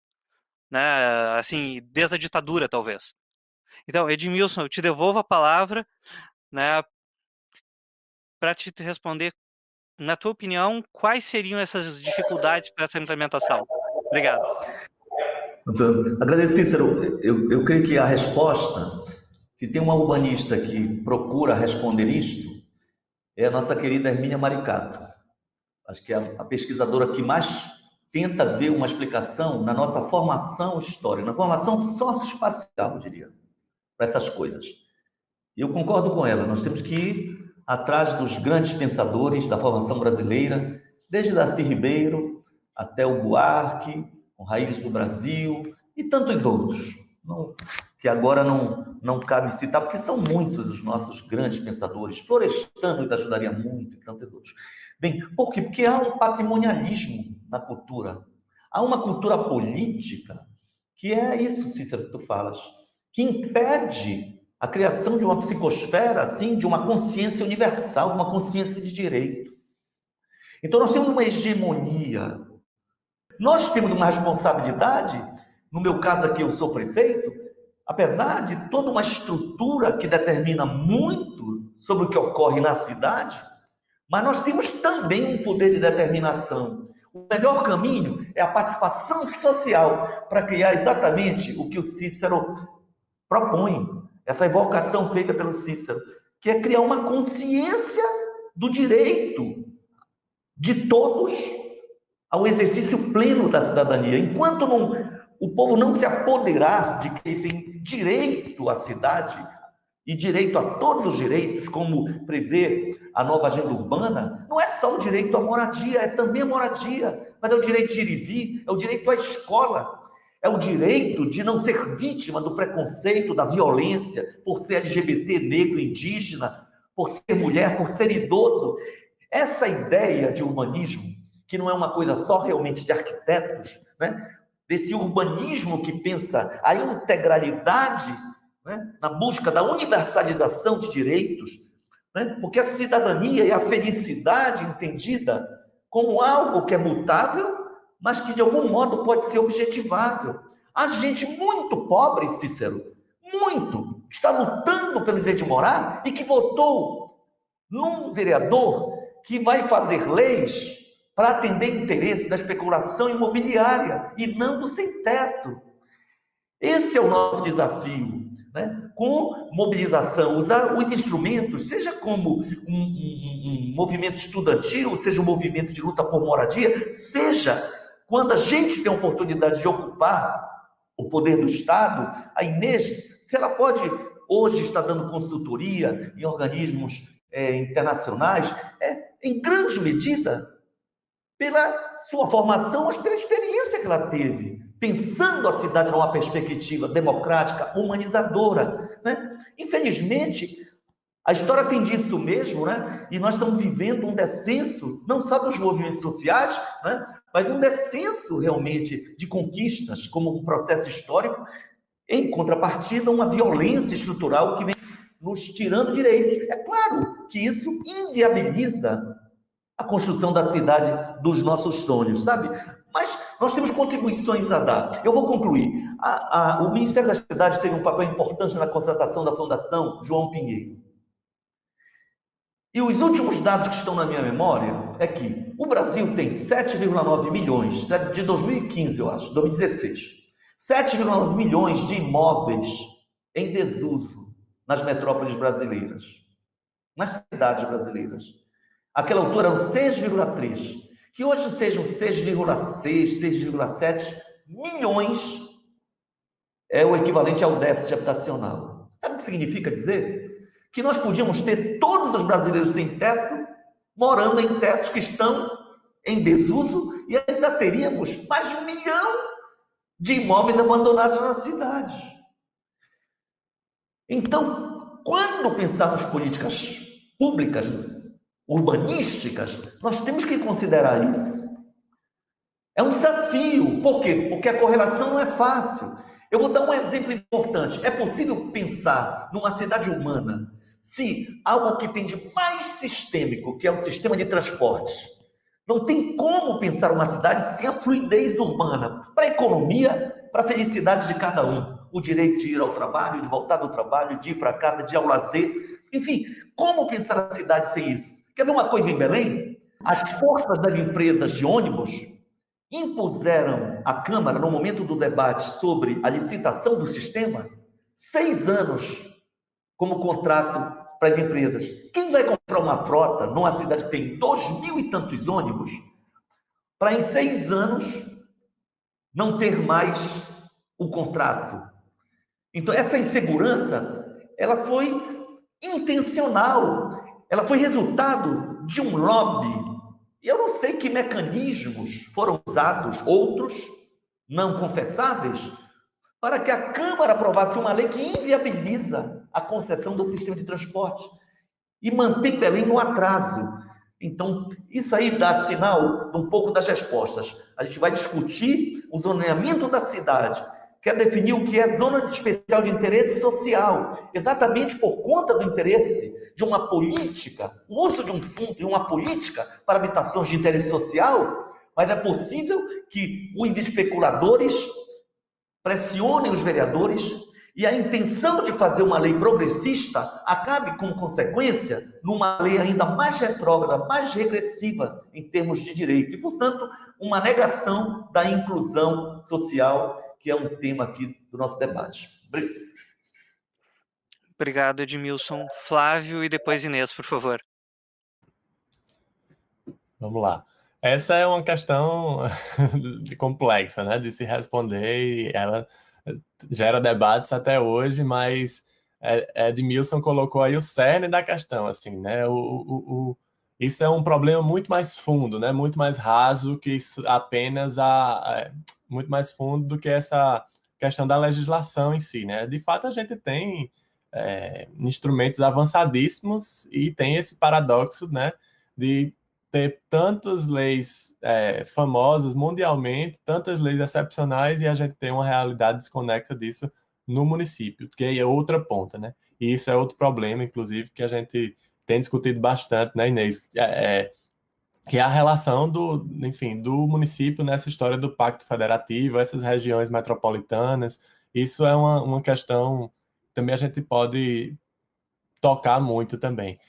né? Assim, desde a ditadura, talvez. Então, Edmilson, eu te devolvo a palavra, né, para te responder, na tua opinião, quais seriam essas dificuldades para essa implementação? Obrigado. Então, agradecer, Cícero. Eu creio que a resposta, se tem uma urbanista que procura responder isto, é a nossa querida Hermínia Maricato. Acho que é a pesquisadora que mais tenta ver uma explicação na nossa formação histórica, na formação socioespacial, eu diria, para essas coisas. E eu concordo com ela, nós temos que ir atrás dos grandes pensadores da formação brasileira, desde Darcy Ribeiro até o Buarque, com Raízes do Brasil, e tantos outros, que agora não cabe citar, porque são muitos os nossos grandes pensadores. Florestan nos ajudaria muito, e tantos outros. Bem, por quê? Porque há um patrimonialismo na cultura. Há uma cultura política que é isso, Cícero, que tu falas, que impede a criação de uma psicosfera, assim, de uma consciência universal, uma consciência de direito. Então, nós temos uma hegemonia. Nós temos uma responsabilidade, no meu caso aqui, eu sou prefeito, apesar de toda uma estrutura que determina muito sobre o que ocorre na cidade, mas nós temos também um poder de determinação. O melhor caminho é a participação social para criar exatamente o que o Cícero propõe, essa evocação feita pelo Cícero, que é criar uma consciência do direito de todos ao exercício pleno da cidadania. Enquanto o povo não se apoderar de que ele tem direito à cidade e direito a todos os direitos, como prevê a nova agenda urbana, não é só o direito à moradia, é também a moradia, mas é o direito de ir e vir, é o direito à escola, é o direito de não ser vítima do preconceito, da violência, por ser LGBT, negro, indígena, por ser mulher, por ser idoso. Essa ideia de urbanismo, que não é uma coisa só realmente de arquitetos, né? Desse urbanismo que pensa a integralidade, né? Na busca da universalização de direitos, né? Porque a cidadania e a felicidade entendida como algo que é mutável, mas que de algum modo pode ser objetivável. Há gente muito pobre, Cícero, muito, que está lutando pelo direito de morar e que votou num vereador que vai fazer leis para atender interesse da especulação imobiliária e não do sem-teto. Esse é o nosso desafio, né? Com mobilização, usar os instrumentos, seja como um movimento estudantil, seja um movimento de luta por moradia, seja quando a gente tem a oportunidade de ocupar o poder do Estado. A Inês, se ela pode hoje estar dando consultoria em organismos internacionais, em grande medida pela sua formação, mas pela experiência que ela teve, pensando a cidade numa perspectiva democrática, humanizadora, né? Infelizmente, a história tem disso mesmo, né? E nós estamos vivendo um descenso, não só dos movimentos sociais, né? Mas um descenso realmente de conquistas como um processo histórico, em contrapartida, uma violência estrutural que vem nos tirando direitos. É claro que isso inviabiliza a construção da cidade dos nossos sonhos, sabe? Mas nós temos contribuições a dar. Eu vou concluir. O Ministério das Cidades teve um papel importante na contratação da Fundação João Pinheiro. E os últimos dados que estão na minha memória é que o Brasil tem 7,9 milhões, de 2015, eu acho, 2016, 7,9 milhões de imóveis em desuso nas metrópoles brasileiras, nas cidades brasileiras. Aquela altura eram 6,3, que hoje sejam 6,6, 6,7 milhões é o equivalente ao déficit habitacional. Sabe o que significa dizer? Que nós podíamos ter todos os brasileiros sem teto, morando em tetos que estão em desuso, e ainda teríamos mais de 1 milhão de imóveis abandonados nas cidades. Então, quando pensarmos políticas públicas, urbanísticas, nós temos que considerar isso. É um desafio. Por quê? Porque a correlação não é fácil. Eu vou dar um exemplo importante. É possível pensar numa cidade humana se algo que tem de mais sistêmico, que é o sistema de transportes, não tem como pensar uma cidade sem a fluidez urbana. Para a economia, para a felicidade de cada um. O direito de ir ao trabalho, de voltar do trabalho, de ir para casa, de ir ao lazer. Enfim, como pensar a cidade sem isso? Quer ver uma coisa em Belém? As forças das empresas de ônibus impuseram à Câmara, no momento do debate sobre a licitação do sistema, 6 anos como contrato para as empresas. Quem vai comprar uma frota numa cidade que tem 2.000 e tantos ônibus, para em 6 anos não ter mais o contrato? Então, essa insegurança, ela foi intencional, ela foi resultado de um lobby. E eu não sei que mecanismos foram usados, outros não confessáveis, para que a Câmara aprovasse uma lei que inviabiliza a concessão do sistema de transporte e mantém Belém no atraso. Então, isso aí dá sinal de um pouco das respostas. A gente vai discutir o zoneamento da cidade, quer definir o que é zona especial de interesse social, exatamente por conta do interesse de uma política, o uso de um fundo e uma política para habitações de interesse social, mas é possível que os especuladores pressionem os vereadores e a intenção de fazer uma lei progressista acabe, como consequência, numa lei ainda mais retrógrada, mais regressiva em termos de direito e, portanto, uma negação da inclusão social, que é um tema aqui do nosso debate. Obrigado, Edmilson. Flávio e depois Inês, por favor. Vamos lá. Essa é uma questão complexa, né, de se responder, e ela gera debates até hoje, mas Edmilson colocou aí o cerne da questão, assim, né? Isso é um problema muito mais fundo, né? Muito mais raso que isso, apenas muito mais fundo do que essa questão da legislação em si, né? De fato, a gente tem instrumentos avançadíssimos e tem esse paradoxo, né, de ter tantas leis famosas mundialmente, tantas leis excepcionais, e a gente tem uma realidade desconexa disso no município, que é outra ponta, né? E isso é outro problema, inclusive, que a gente tem discutido bastante, né, Inês? Que é a relação do município nessa história do Pacto Federativo, essas regiões metropolitanas. Isso é uma questão que também a gente pode tocar muito também.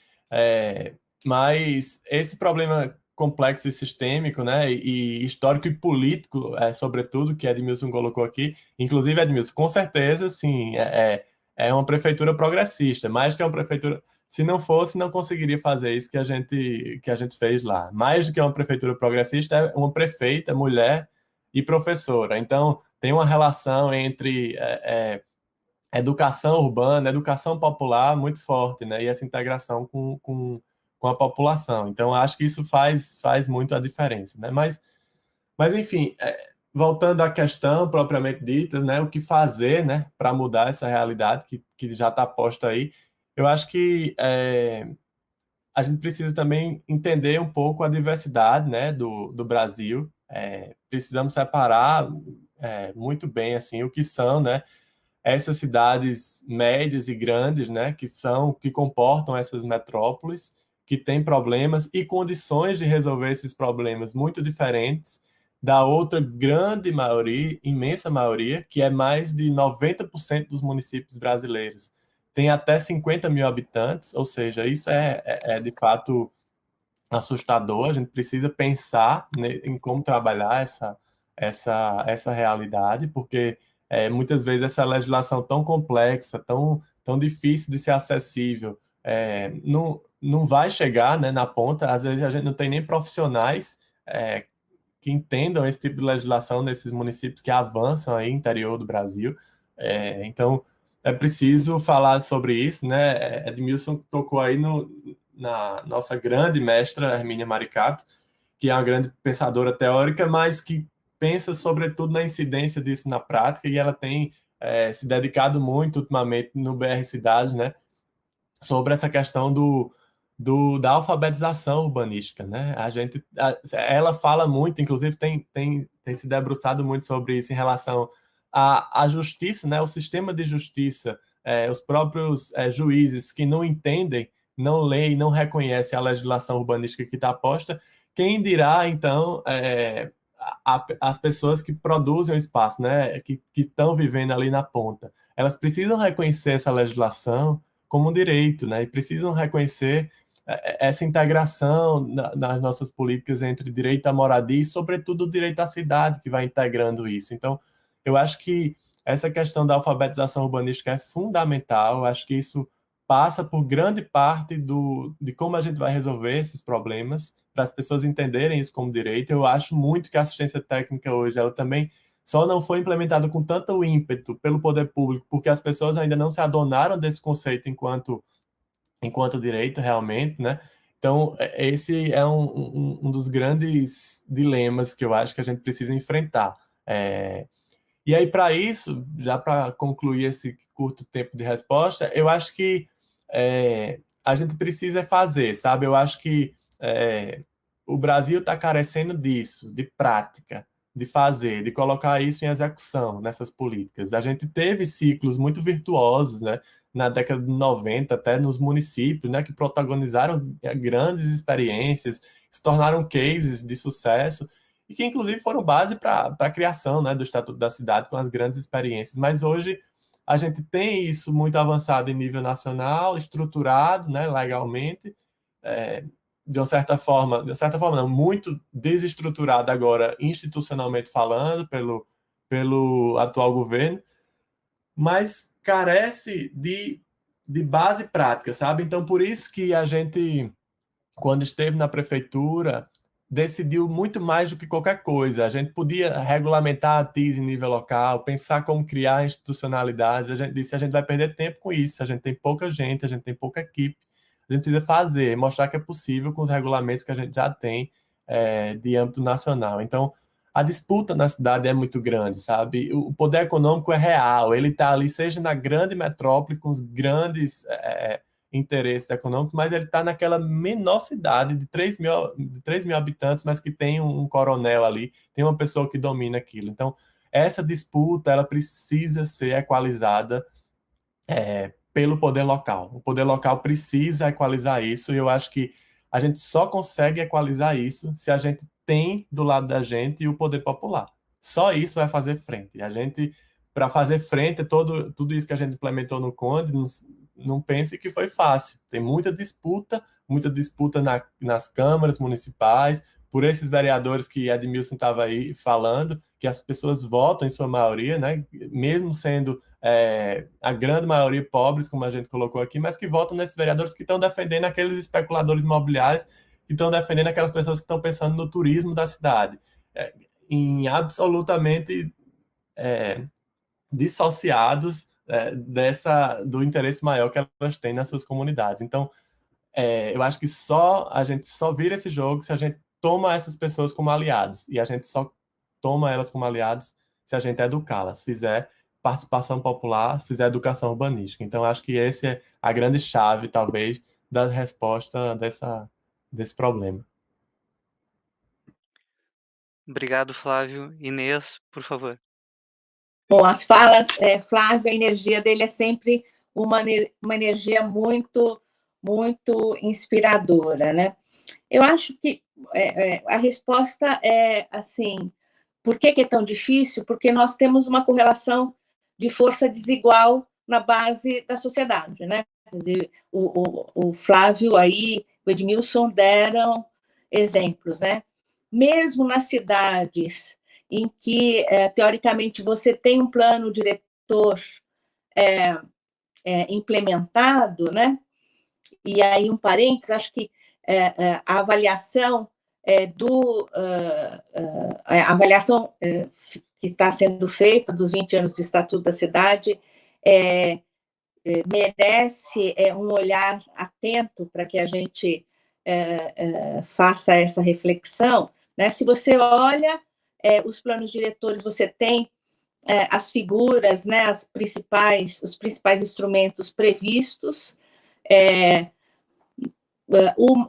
Mas esse problema complexo e sistêmico, né, e histórico e político, sobretudo, que Edmilson colocou aqui, inclusive, Edmilson, com certeza, sim, é uma prefeitura progressista, mais que uma prefeitura, se não fosse, não conseguiria fazer isso que a gente fez lá. Mais do que uma prefeitura progressista, é uma prefeita, mulher e professora. Então, tem uma relação entre educação urbana, educação popular muito forte, né? E essa integração com a população. Então, acho que isso faz muito a diferença, né? Mas enfim, voltando à questão propriamente dita, né? O que fazer, né? Para mudar essa realidade que já está posta aí. Eu acho que a gente precisa também entender um pouco a diversidade, né? Do Brasil. Precisamos separar muito bem, assim, o que são, né? Essas cidades médias e grandes, né, que comportam essas metrópoles, que têm problemas e condições de resolver esses problemas muito diferentes da outra grande maioria, imensa maioria, que é mais de 90% dos municípios brasileiros. Tem até 50 mil habitantes, ou seja, isso é de fato assustador. A gente precisa pensar em como trabalhar essa realidade, porque muitas vezes essa legislação tão complexa, tão difícil de ser acessível, não vai chegar, né, na ponta. Às vezes a gente não tem nem profissionais que entendam esse tipo de legislação nesses municípios que avançam aí no interior do Brasil. Então, é preciso falar sobre isso, né? Edmilson tocou aí na nossa grande mestra, Hermínia Maricato, que é uma grande pensadora teórica, mas que pensa sobretudo na incidência disso na prática, e ela tem se dedicado muito ultimamente no BR Cidade, né, sobre essa questão da alfabetização urbanística, né? Ela fala muito, inclusive tem se debruçado muito sobre isso em relação à justiça, né, o sistema de justiça, os próprios juízes que não entendem, não leem, não reconhecem a legislação urbanística que está posta. Quem dirá, então, as pessoas que produzem o espaço, né, que estão vivendo ali na ponta, elas precisam reconhecer essa legislação como um direito, né, e precisam reconhecer essa integração nas nossas políticas entre direito à moradia e, sobretudo, o direito à cidade, que vai integrando isso. Então, eu acho que essa questão da alfabetização urbanística é fundamental, eu acho que isso passa por grande parte de como a gente vai resolver esses problemas, para as pessoas entenderem isso como direito. Eu acho muito que a assistência técnica hoje, ela também só não foi implementada com tanto ímpeto pelo poder público, porque as pessoas ainda não se adonaram desse conceito enquanto direito, realmente, né? Então, esse é um dos grandes dilemas que eu acho que a gente precisa enfrentar. E aí, para isso, já para concluir esse curto tempo de resposta, eu acho que a gente precisa fazer, sabe? Eu acho que o Brasil está carecendo disso, de prática, de fazer, de colocar isso em execução nessas políticas. A gente teve ciclos muito virtuosos, né? Na década de 90, até nos municípios, né? Que protagonizaram grandes experiências, se tornaram cases de sucesso, e que inclusive foram base para a criação, né, do Estatuto da Cidade com as grandes experiências. Mas hoje a gente tem isso muito avançado em nível nacional, estruturado, né, legalmente, de uma certa forma não, muito desestruturado agora institucionalmente falando pelo atual governo, mas carece de base prática, sabe? Então, por isso que a gente, quando esteve na prefeitura, decidiu muito mais do que qualquer coisa. A gente podia regulamentar a TIS em nível local, pensar como criar institucionalidades. A gente disse, a gente vai perder tempo com isso. A gente tem pouca gente, a gente tem pouca equipe. A gente precisa fazer, mostrar que é possível com os regulamentos que a gente já tem de âmbito nacional. Então, a disputa na cidade é muito grande, sabe? O poder econômico é real. Ele está ali, seja na grande metrópole, com os grandes interesses econômicos, mas ele está naquela menor cidade de 3 mil habitantes, mas que tem um coronel ali, tem uma pessoa que domina aquilo. Então, essa disputa ela precisa ser equalizada pelo poder local. O poder local precisa equalizar isso, e eu acho que a gente só consegue equalizar isso se a gente tem do lado da gente o poder popular. Só isso vai fazer frente. A gente, para fazer frente a tudo isso que a gente implementou no Conde, não pense que foi fácil. Tem muita disputa nas câmaras municipais, por esses vereadores que Edmilson estava aí falando, que as pessoas votam em sua maioria, né? Mesmo sendo a grande maioria pobres, como a gente colocou aqui, mas que votam nesses vereadores que estão defendendo aqueles especuladores imobiliários, que estão defendendo aquelas pessoas que estão pensando no turismo da cidade, em absolutamente dissociados do interesse maior que elas têm nas suas comunidades. Então, eu acho que a gente só vira esse jogo se a gente toma essas pessoas como aliados, e a gente só toma elas como aliados se a gente educá-las, fizer participação popular, fizer educação urbanística. Então, acho que essa é a grande chave, talvez, da resposta desse problema. Obrigado, Flávio. Inês, por favor. Bom, as falas, Flávio, a energia dele é sempre uma energia muito, muito inspiradora, né? Eu acho que a resposta é assim, por que é tão difícil? Porque nós temos uma correlação de força desigual na base da sociedade, né? Quer dizer, o Flávio aí, o Edmilson deram exemplos, né? Mesmo nas cidades em que, teoricamente, você tem um plano diretor implementado, né? E aí, um parênteses, acho que a avaliação a avaliação que está sendo feita dos 20 anos de Estatuto da Cidade merece um olhar atento para que a gente faça essa reflexão, né? Se você olha os planos diretores, você tem as figuras, né, os principais instrumentos previstos, um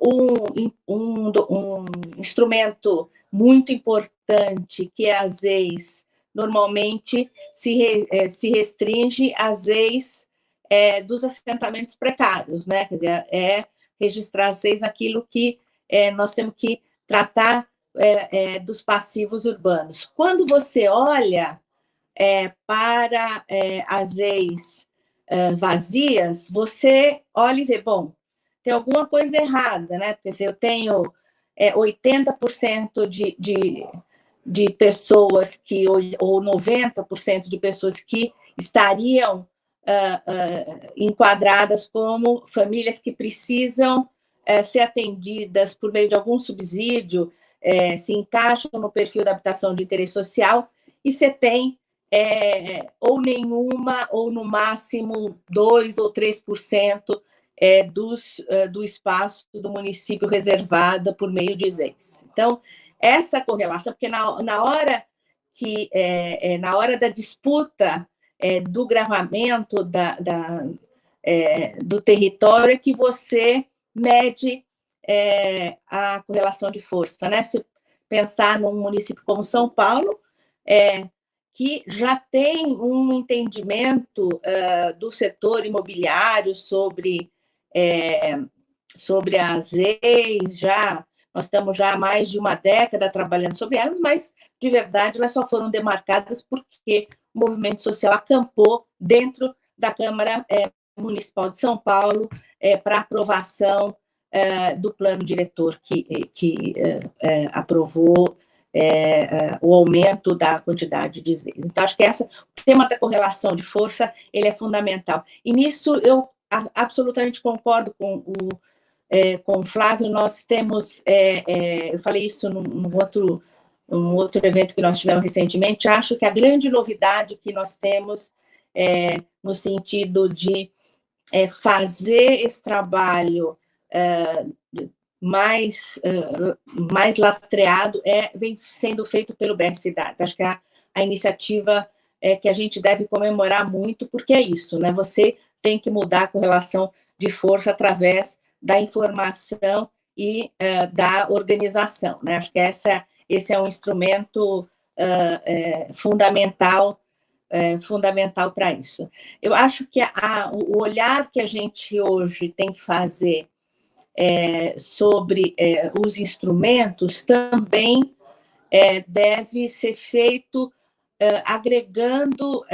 instrumento muito importante, que é as EIs, normalmente se restringe às EIs dos assentamentos precários, né? Quer dizer, registrar as EIs naquilo que nós temos que tratar dos passivos urbanos. Quando você olha para as EIs vazias, você olha e vê, bom, tem alguma coisa errada, né? Porque se eu tenho 80% de pessoas que, ou 90% de pessoas que estariam enquadradas como famílias que precisam ser atendidas por meio de algum subsídio, se encaixam no perfil da habitação de interesse social, e você tem ou nenhuma, ou no máximo 2 ou 3% do espaço do município reservado por meio de ZEIs. Então, essa correlação, porque na hora da disputa do gravamento do território, é que você mede a correlação de força, né? Se pensar num município como São Paulo, que já tem um entendimento do setor imobiliário sobre as EIs, nós estamos já há mais de uma década trabalhando sobre elas, mas, de verdade, elas só foram demarcadas porque o movimento social acampou dentro da Câmara Municipal de São Paulo para aprovação do plano diretor que aprovou o aumento da quantidade de ZEIs. Então, acho que o tema da correlação de força ele é fundamental. E nisso eu absolutamente concordo com o Flávio. Nós temos, eu falei isso num outro evento que nós tivemos recentemente, acho que a grande novidade que nós temos no sentido de fazer esse trabalho mais lastreado vem sendo feito pelo BR Cidades. Acho que a iniciativa que a gente deve comemorar muito, porque é isso, né? Você tem que mudar a correlação de força através da informação e da organização, né? Acho que esse é um instrumento fundamental para isso. Eu acho que o olhar que a gente hoje tem que fazer sobre os instrumentos também deve ser feito agregando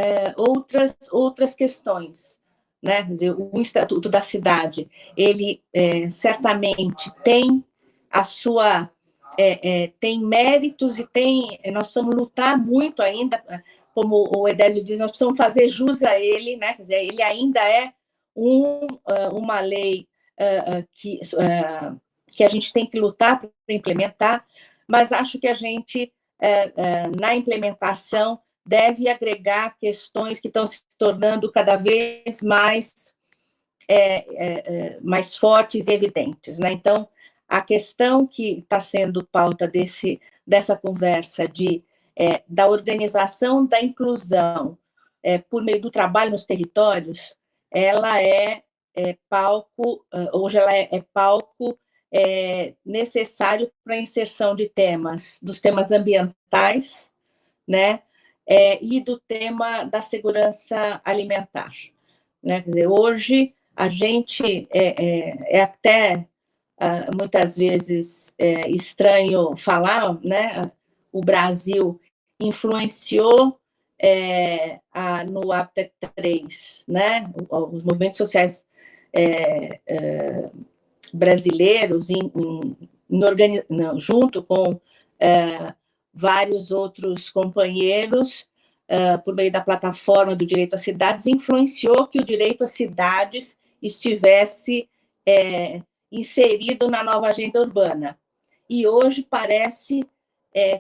outras questões, né? Quer dizer, o Estatuto da Cidade, ele certamente tem a sua tem méritos e nós precisamos lutar muito ainda, como o Edésio diz, nós precisamos fazer jus a ele, né? Quer dizer, ele ainda é uma lei que a gente tem que lutar para implementar, mas acho que a gente, na implementação, deve agregar questões que estão se tornando cada vez mais fortes e evidentes, né? Então, a questão que está sendo pauta dessa conversa da organização da inclusão por meio do trabalho nos territórios, ela palco, hoje ela é palco necessário para a inserção dos temas ambientais, né? E do tema da segurança alimentar, né? Quer dizer, hoje a gente até muitas vezes estranho falar, né? O Brasil influenciou no Habitat 3, né? Os movimentos sociais brasileiros, junto com vários outros companheiros, por meio da plataforma do Direito às Cidades, influenciou que o direito às cidades estivesse inserido na nova agenda urbana. E hoje parece,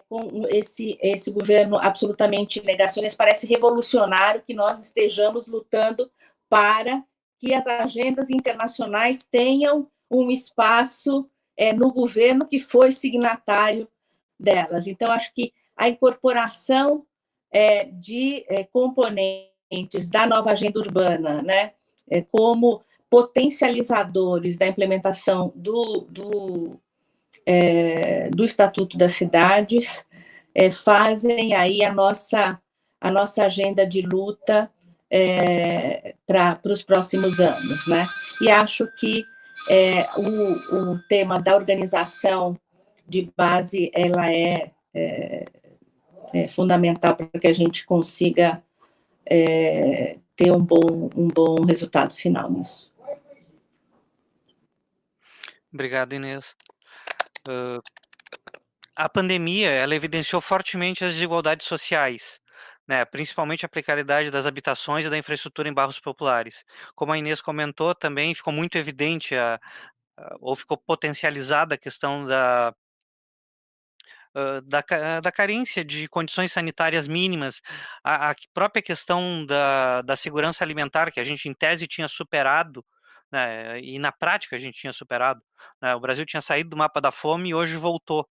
com esse governo absolutamente negacionista, parece revolucionário que nós estejamos lutando para que as agendas internacionais tenham um espaço no governo que foi signatário delas. Então, acho que a incorporação de componentes da nova agenda urbana, né, como potencializadores da implementação do Estatuto das Cidades, fazem aí a nossa agenda de luta para os próximos anos, né? E acho que o tema da organização de base ela é fundamental para que a gente consiga ter um bom resultado final nisso. Obrigado, Inês. A pandemia, ela evidenciou fortemente as desigualdades sociais, né, principalmente a precariedade das habitações e da infraestrutura em bairros populares. Como a Inês comentou, também ficou muito evidente ou ficou potencializada a questão da carência de condições sanitárias mínimas, a própria questão da segurança alimentar, que a gente, em tese, tinha superado, né, e na prática a gente tinha superado, né, o Brasil tinha saído do mapa da fome e hoje voltou.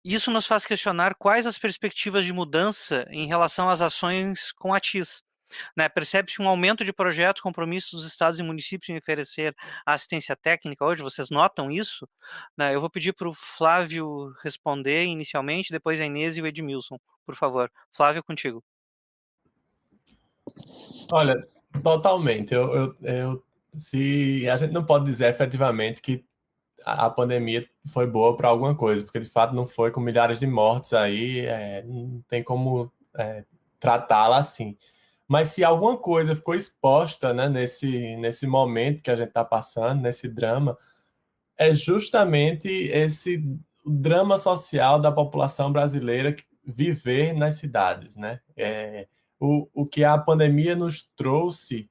Isso nos faz questionar quais as perspectivas de mudança em relação às ações com a TIS. Né, percebe-se um aumento de projetos, compromissos dos estados e municípios em oferecer assistência técnica hoje, vocês notam isso? Né, eu vou pedir para o Flávio responder inicialmente, depois a Inês e o Edmilson, por favor. Flávio, contigo. Olha, totalmente. Se a gente não pode dizer efetivamente que a pandemia foi boa para alguma coisa, porque de fato não foi, com milhares de mortes aí, não tem como tratá-la assim. Mas se alguma coisa ficou exposta, né, nesse momento que a gente está passando, nesse drama, é justamente esse drama social da população brasileira viver nas cidades, né? O que a pandemia nos trouxe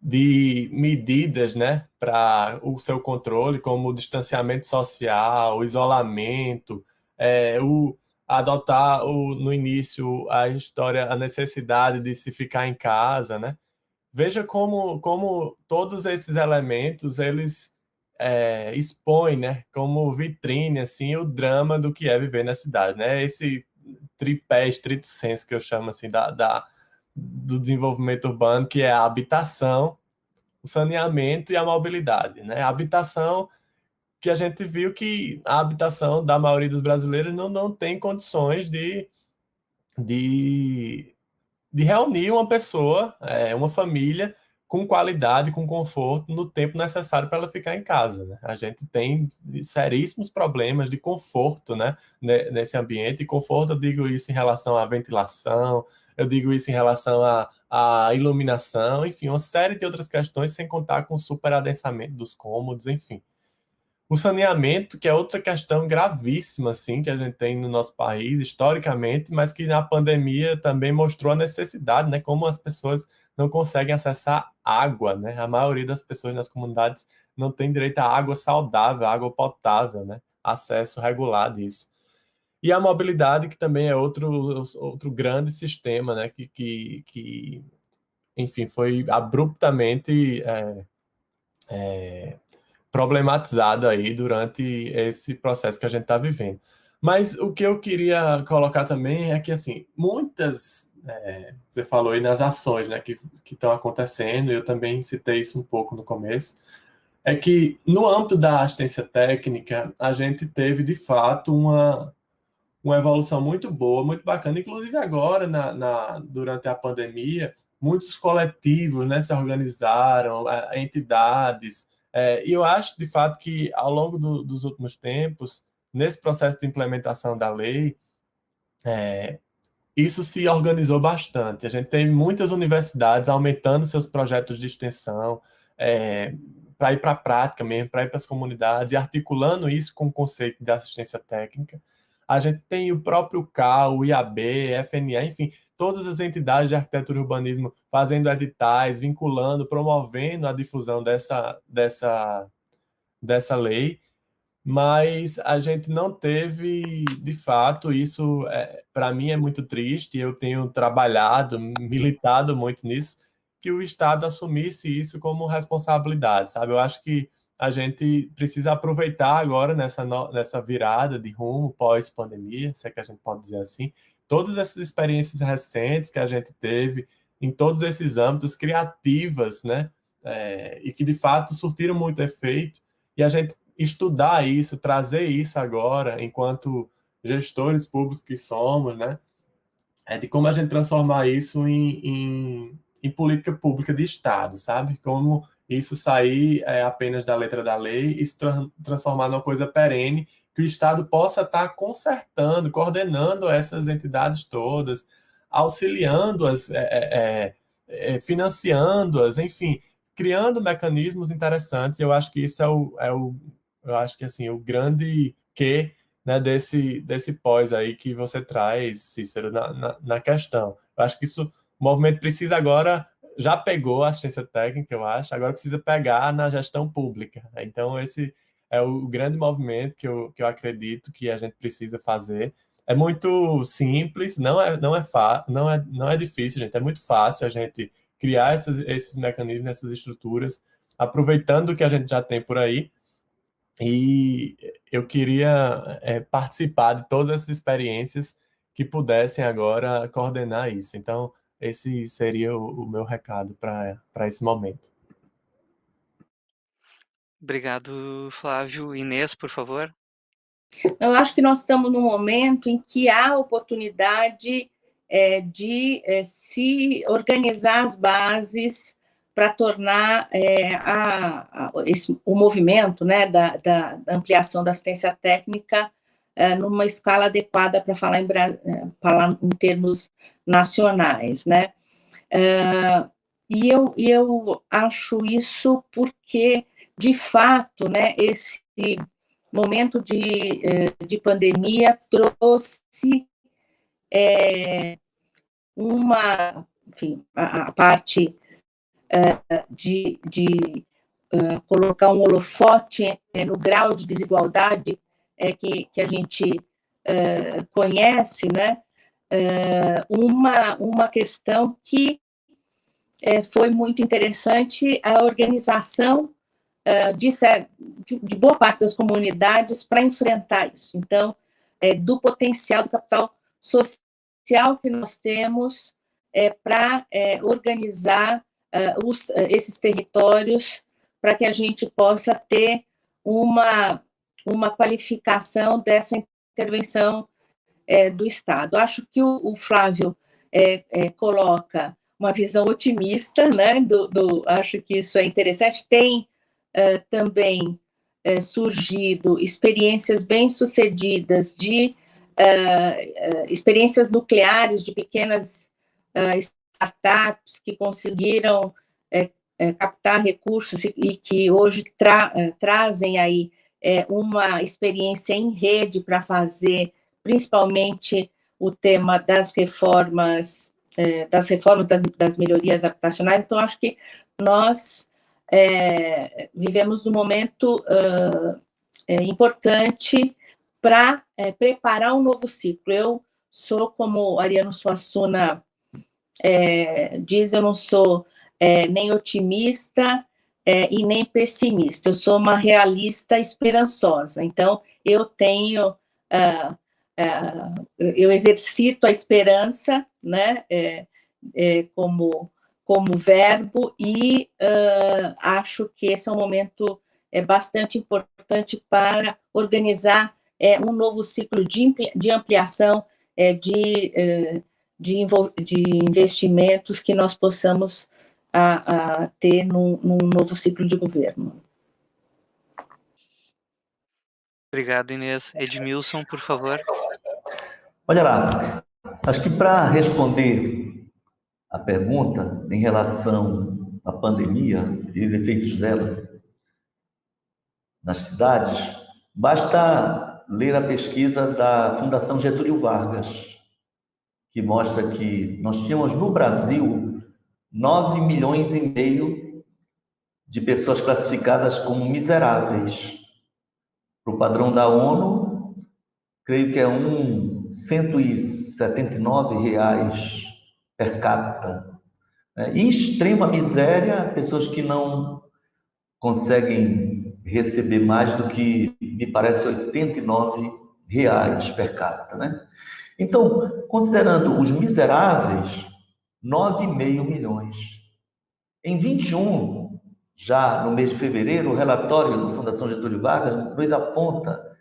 de medidas, né, para o seu controle, como o distanciamento social, o isolamento, adotar no início a necessidade de se ficar em casa, né? Veja como todos esses elementos eles expõem, né, como vitrine assim o drama do que é viver na cidade, né? Esse tripé estrito senso que eu chamo assim do desenvolvimento urbano, que é a habitação, o saneamento e a mobilidade, né? A habitação, que a gente viu que a habitação da maioria dos brasileiros não tem condições de, de reunir uma pessoa, uma família, com qualidade, com conforto, no tempo necessário para ela ficar em casa, né? A gente tem seríssimos problemas de conforto, né, nesse ambiente. E conforto, eu digo isso em relação à ventilação, eu digo isso em relação à iluminação, enfim, uma série de outras questões, sem contar com o superadensamento dos cômodos, enfim. O saneamento, que é outra questão gravíssima, assim, que a gente tem no nosso país, historicamente, mas que na pandemia também mostrou a necessidade, né? Como as pessoas não conseguem acessar água, né? A maioria das pessoas nas comunidades não tem direito a água saudável, água potável, né? Acesso regular disso. E a mobilidade, que também é outro grande sistema, né? Que enfim, foi abruptamente problematizado aí durante esse processo que a gente está vivendo. Mas o que eu queria colocar também é que, assim, muitas, você falou aí nas ações, né, que estão acontecendo, eu também citei isso um pouco no começo, é que no âmbito da assistência técnica, a gente teve, de fato, uma evolução muito boa, muito bacana, inclusive agora, durante a pandemia, muitos coletivos, né, se organizaram, entidades, e eu acho, de fato, que ao longo dos últimos tempos, nesse processo de implementação da lei, isso se organizou bastante. A gente tem muitas universidades aumentando seus projetos de extensão, para ir para a prática mesmo, para ir para as comunidades, e articulando isso com o conceito de assistência técnica. A gente tem o próprio CAU, o IAB, FNA, enfim, todas as entidades de arquitetura e urbanismo fazendo editais, vinculando, promovendo a difusão dessa lei, mas a gente não teve, de fato, isso para mim é muito triste, eu tenho trabalhado, militado muito nisso, que o Estado assumisse isso como responsabilidade, sabe? Eu acho que a gente precisa aproveitar agora nessa virada de rumo pós-pandemia, se é que a gente pode dizer assim, todas essas experiências recentes que a gente teve em todos esses âmbitos criativas, né? E que de fato surtiram muito efeito, e a gente estudar isso, trazer isso agora, enquanto gestores públicos que somos, né? De como a gente transformar isso em política pública de Estado, sabe? Como isso sair apenas da letra da lei e se transformar numa coisa perene, que o Estado possa estar consertando, coordenando essas entidades todas, auxiliando-as, financiando-as, enfim, criando mecanismos interessantes. Eu acho que isso eu acho que assim, o grande quê, né, desse pós aí que você traz, Cícero, na questão. Eu acho que o movimento precisa agora, já pegou a assistência técnica, eu acho, agora precisa pegar na gestão pública. Então, esse é o grande movimento que eu acredito que a gente precisa fazer. É muito simples, não é difícil, gente, é muito fácil a gente criar esses mecanismos, essas estruturas, aproveitando o que a gente já tem por aí. E eu queria participar de todas essas experiências que pudessem agora coordenar isso. Então, esse seria o meu recado para esse momento. Obrigado, Flávio. Inês, por favor. Eu acho que nós estamos num momento em que há oportunidade de se organizar as bases para tornar o movimento, né, da ampliação da assistência técnica numa escala adequada para falar em termos nacionais, né? E eu acho isso porque, de fato, né, esse momento de pandemia trouxe enfim, a parte de colocar um holofote no grau de desigualdade que a gente conhece, né? Uma questão que foi muito interessante, a organização de boa parte das comunidades para enfrentar isso. Então, do potencial do capital social que nós temos para organizar esses territórios para que a gente possa ter uma qualificação dessa intervenção do Estado. Acho que o Flávio coloca uma visão otimista, né? Acho que isso é interessante. Tem também surgido experiências bem-sucedidas de experiências nucleares de pequenas startups que conseguiram captar recursos e que hoje trazem aí uma experiência em rede para fazer, principalmente, o tema das reformas das melhorias habitacionais. Então, acho que nós vivemos um momento importante para preparar um novo ciclo. Eu sou, como Ariano Suassuna diz, eu não sou nem otimista e nem pessimista, eu sou uma realista esperançosa. Então, eu exercito a esperança, né, como verbo, e acho que esse é um momento bastante importante para organizar um novo ciclo de ampliação de investimentos que nós possamos ter num novo ciclo de governo. Obrigado, Inês. Edmilson, por favor. Olha lá, acho que para responder a pergunta em relação à pandemia e os efeitos dela nas cidades, basta ler a pesquisa da Fundação Getúlio Vargas, que mostra que nós tínhamos no Brasil 9,5 milhões de pessoas classificadas como miseráveis. Para o padrão da ONU, creio que é R$179 per capita. Em extrema miséria, pessoas que não conseguem receber mais do que, me parece, R$89 per capita, né? Então, considerando os miseráveis, 9,5 milhões. Em 21, já no mês de fevereiro, o relatório da Fundação Getúlio Vargas nos aponta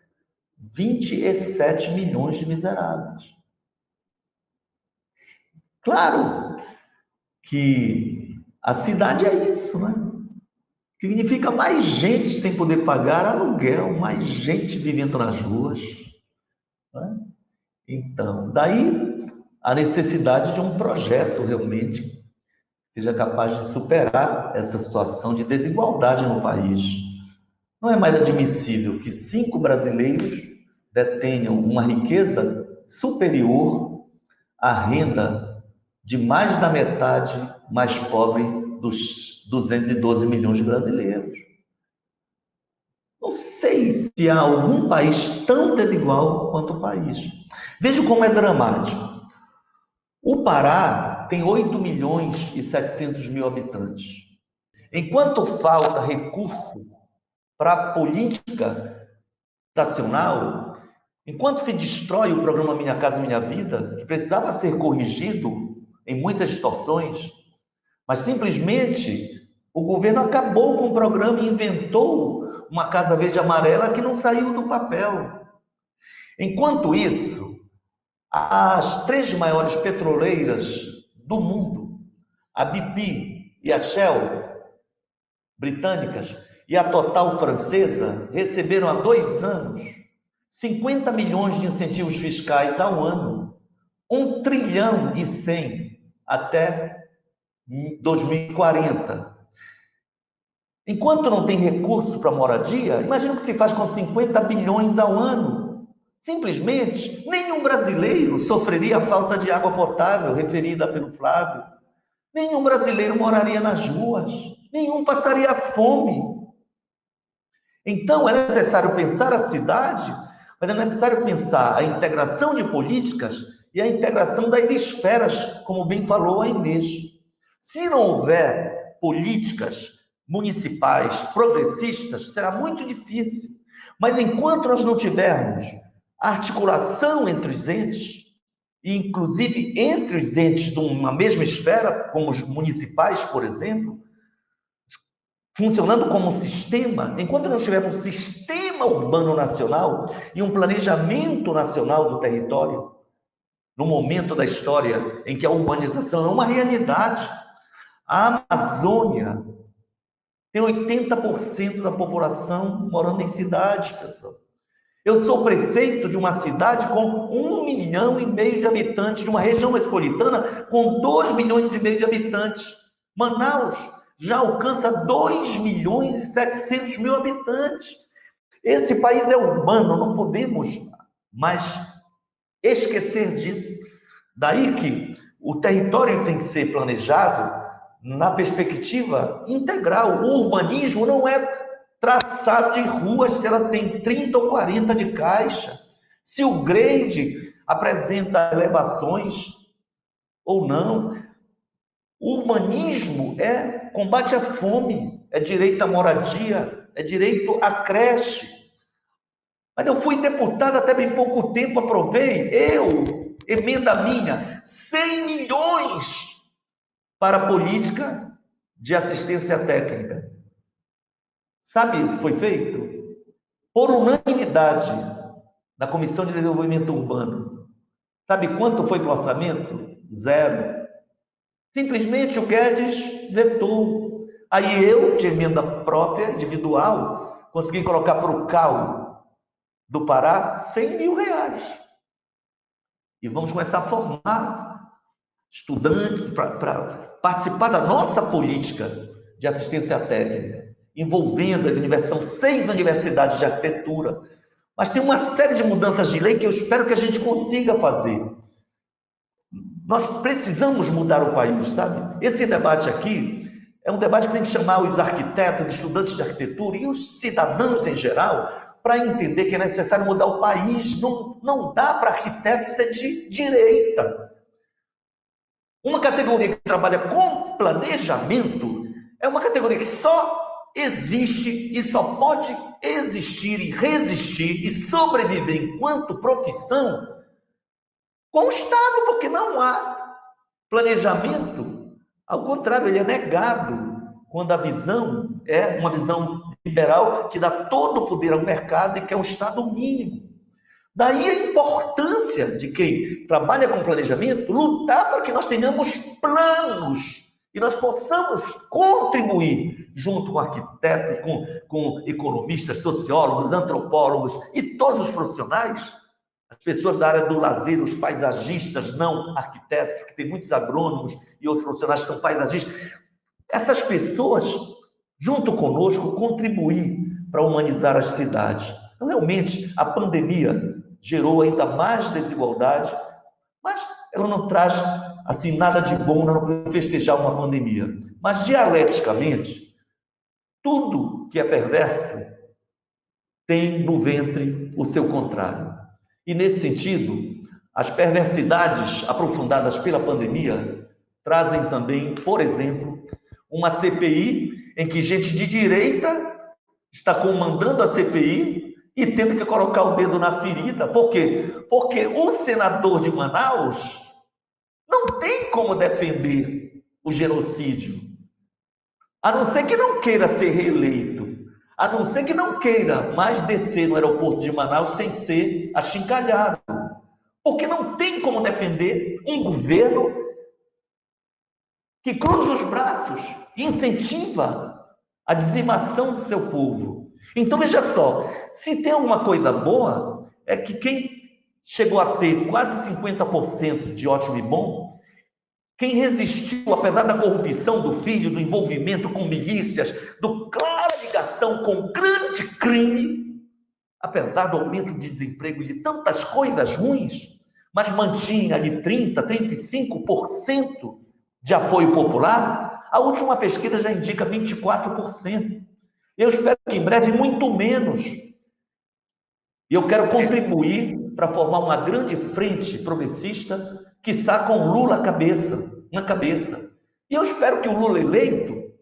27 milhões de miseráveis. Claro que a cidade é isso, né? significa mais gente sem poder pagar aluguel, mais gente vivendo nas ruas. Né? Então, daí a necessidade de um projeto realmente que seja capaz de superar essa situação de desigualdade no país. Não é mais admissível que 5 brasileiros detenham uma riqueza superior à renda de mais da metade mais pobre dos 212 milhões de brasileiros. Não sei se há algum país tão desigual quanto o país. Veja como é dramático. O Pará tem 8 milhões e 700 mil habitantes. Enquanto falta recurso para a política nacional, enquanto se destrói o programa Minha Casa Minha Vida, que precisava ser corrigido em muitas distorções, mas simplesmente o governo acabou com o programa e inventou uma Casa Verde Amarela que não saiu do papel. Enquanto isso, as 3 maiores petroleiras do mundo, a BP e a Shell, britânicas, e a Total francesa, receberam há 2 anos 50 milhões de incentivos fiscais ao ano, 1 trilhão e 100 até 2040. Enquanto não tem recurso para moradia, imagina o que se faz com 50 bilhões ao ano. Simplesmente, nenhum brasileiro sofreria a falta de água potável, referida pelo Flávio. Nenhum brasileiro moraria nas ruas. Nenhum passaria fome. Então, é necessário pensar a cidade, mas é necessário pensar a integração de políticas e a integração das esferas, como bem falou a Inês. Se não houver políticas municipais progressistas, será muito difícil. Mas enquanto nós não tivermos articulação entre os entes, e inclusive entre os entes de uma mesma esfera, como os municipais, por exemplo, funcionando como um sistema, enquanto não tivermos um sistema urbano nacional e um planejamento nacional do território, no momento da história em que a urbanização é uma realidade, a Amazônia tem 80% da população morando em cidades, pessoal. Eu sou prefeito de uma cidade com 1,5 milhão de habitantes, de uma região metropolitana com 2,5 milhões de habitantes. Manaus já alcança 2,7 milhões de habitantes. Esse país é urbano, não podemos mais esquecer disso. Daí que o território tem que ser planejado na perspectiva integral. O urbanismo não é traçado de ruas se ela tem 30 ou 40 de caixa, se o grade apresenta elevações ou não. O urbanismo é combate à fome, é direito à moradia, é direito à creche. Mas eu fui deputado até bem pouco tempo, aprovei, emenda minha, 100 milhões para a política de assistência técnica. Sabe o que foi feito? Por unanimidade, na Comissão de Desenvolvimento Urbano. Sabe quanto foi para o orçamento? 0. Simplesmente o Guedes vetou. Aí eu, de emenda própria, individual, consegui colocar para o CAU do Pará 100 mil reais. E vamos começar a formar estudantes para participar da nossa política de assistência técnica, envolvendo a universidade, 6 universidades de arquitetura. Mas tem uma série de mudanças de lei que eu espero que a gente consiga fazer. Nós precisamos mudar o país, sabe? Esse debate aqui é um debate que tem que chamar os arquitetos, os estudantes de arquitetura e os cidadãos em geral para entender que é necessário mudar o país. Não dá para arquiteto ser de direita. Uma categoria que trabalha com planejamento é uma categoria que só existe e só pode existir e resistir e sobreviver enquanto profissão com o Estado, porque não há planejamento. Ao contrário, ele é negado quando a visão é uma visão liberal que dá todo o poder ao mercado e que é um Estado mínimo. Daí a importância de quem trabalha com planejamento lutar para que nós tenhamos planos que nós possamos contribuir junto com arquitetos, com economistas, sociólogos, antropólogos e todos os profissionais, as pessoas da área do lazer, os paisagistas, não arquitetos, que tem muitos agrônomos e outros profissionais que são paisagistas. Essas pessoas, junto conosco, contribuir para humanizar as cidades. Então, realmente, a pandemia gerou ainda mais desigualdade, mas ela não traz assim nada de bom, nós não podemos festejar uma pandemia. Mas, dialeticamente, tudo que é perverso tem no ventre o seu contrário. E, nesse sentido, as perversidades aprofundadas pela pandemia trazem também, por exemplo, uma CPI em que gente de direita está comandando a CPI e tendo que colocar o dedo na ferida. Por quê? Porque o senador de Manaus não tem como defender o genocídio, a não ser que não queira ser reeleito, a não ser que não queira mais descer no aeroporto de Manaus sem ser achincalhado, porque não tem como defender um governo que cruza os braços e incentiva a dizimação do seu povo. Então, veja só, se tem alguma coisa boa, é que quem chegou a ter quase 50% de ótimo e bom, quem resistiu, apesar da corrupção do filho, do envolvimento com milícias, do clara ligação com grande crime, apesar do aumento de desemprego e de tantas coisas ruins, mas mantinha ali 30%, 35% de apoio popular, a última pesquisa já indica 24%. Eu espero que em breve muito menos. E eu quero contribuir para formar uma grande frente progressista, quiçá com Lula na cabeça. E eu espero que o Lula eleito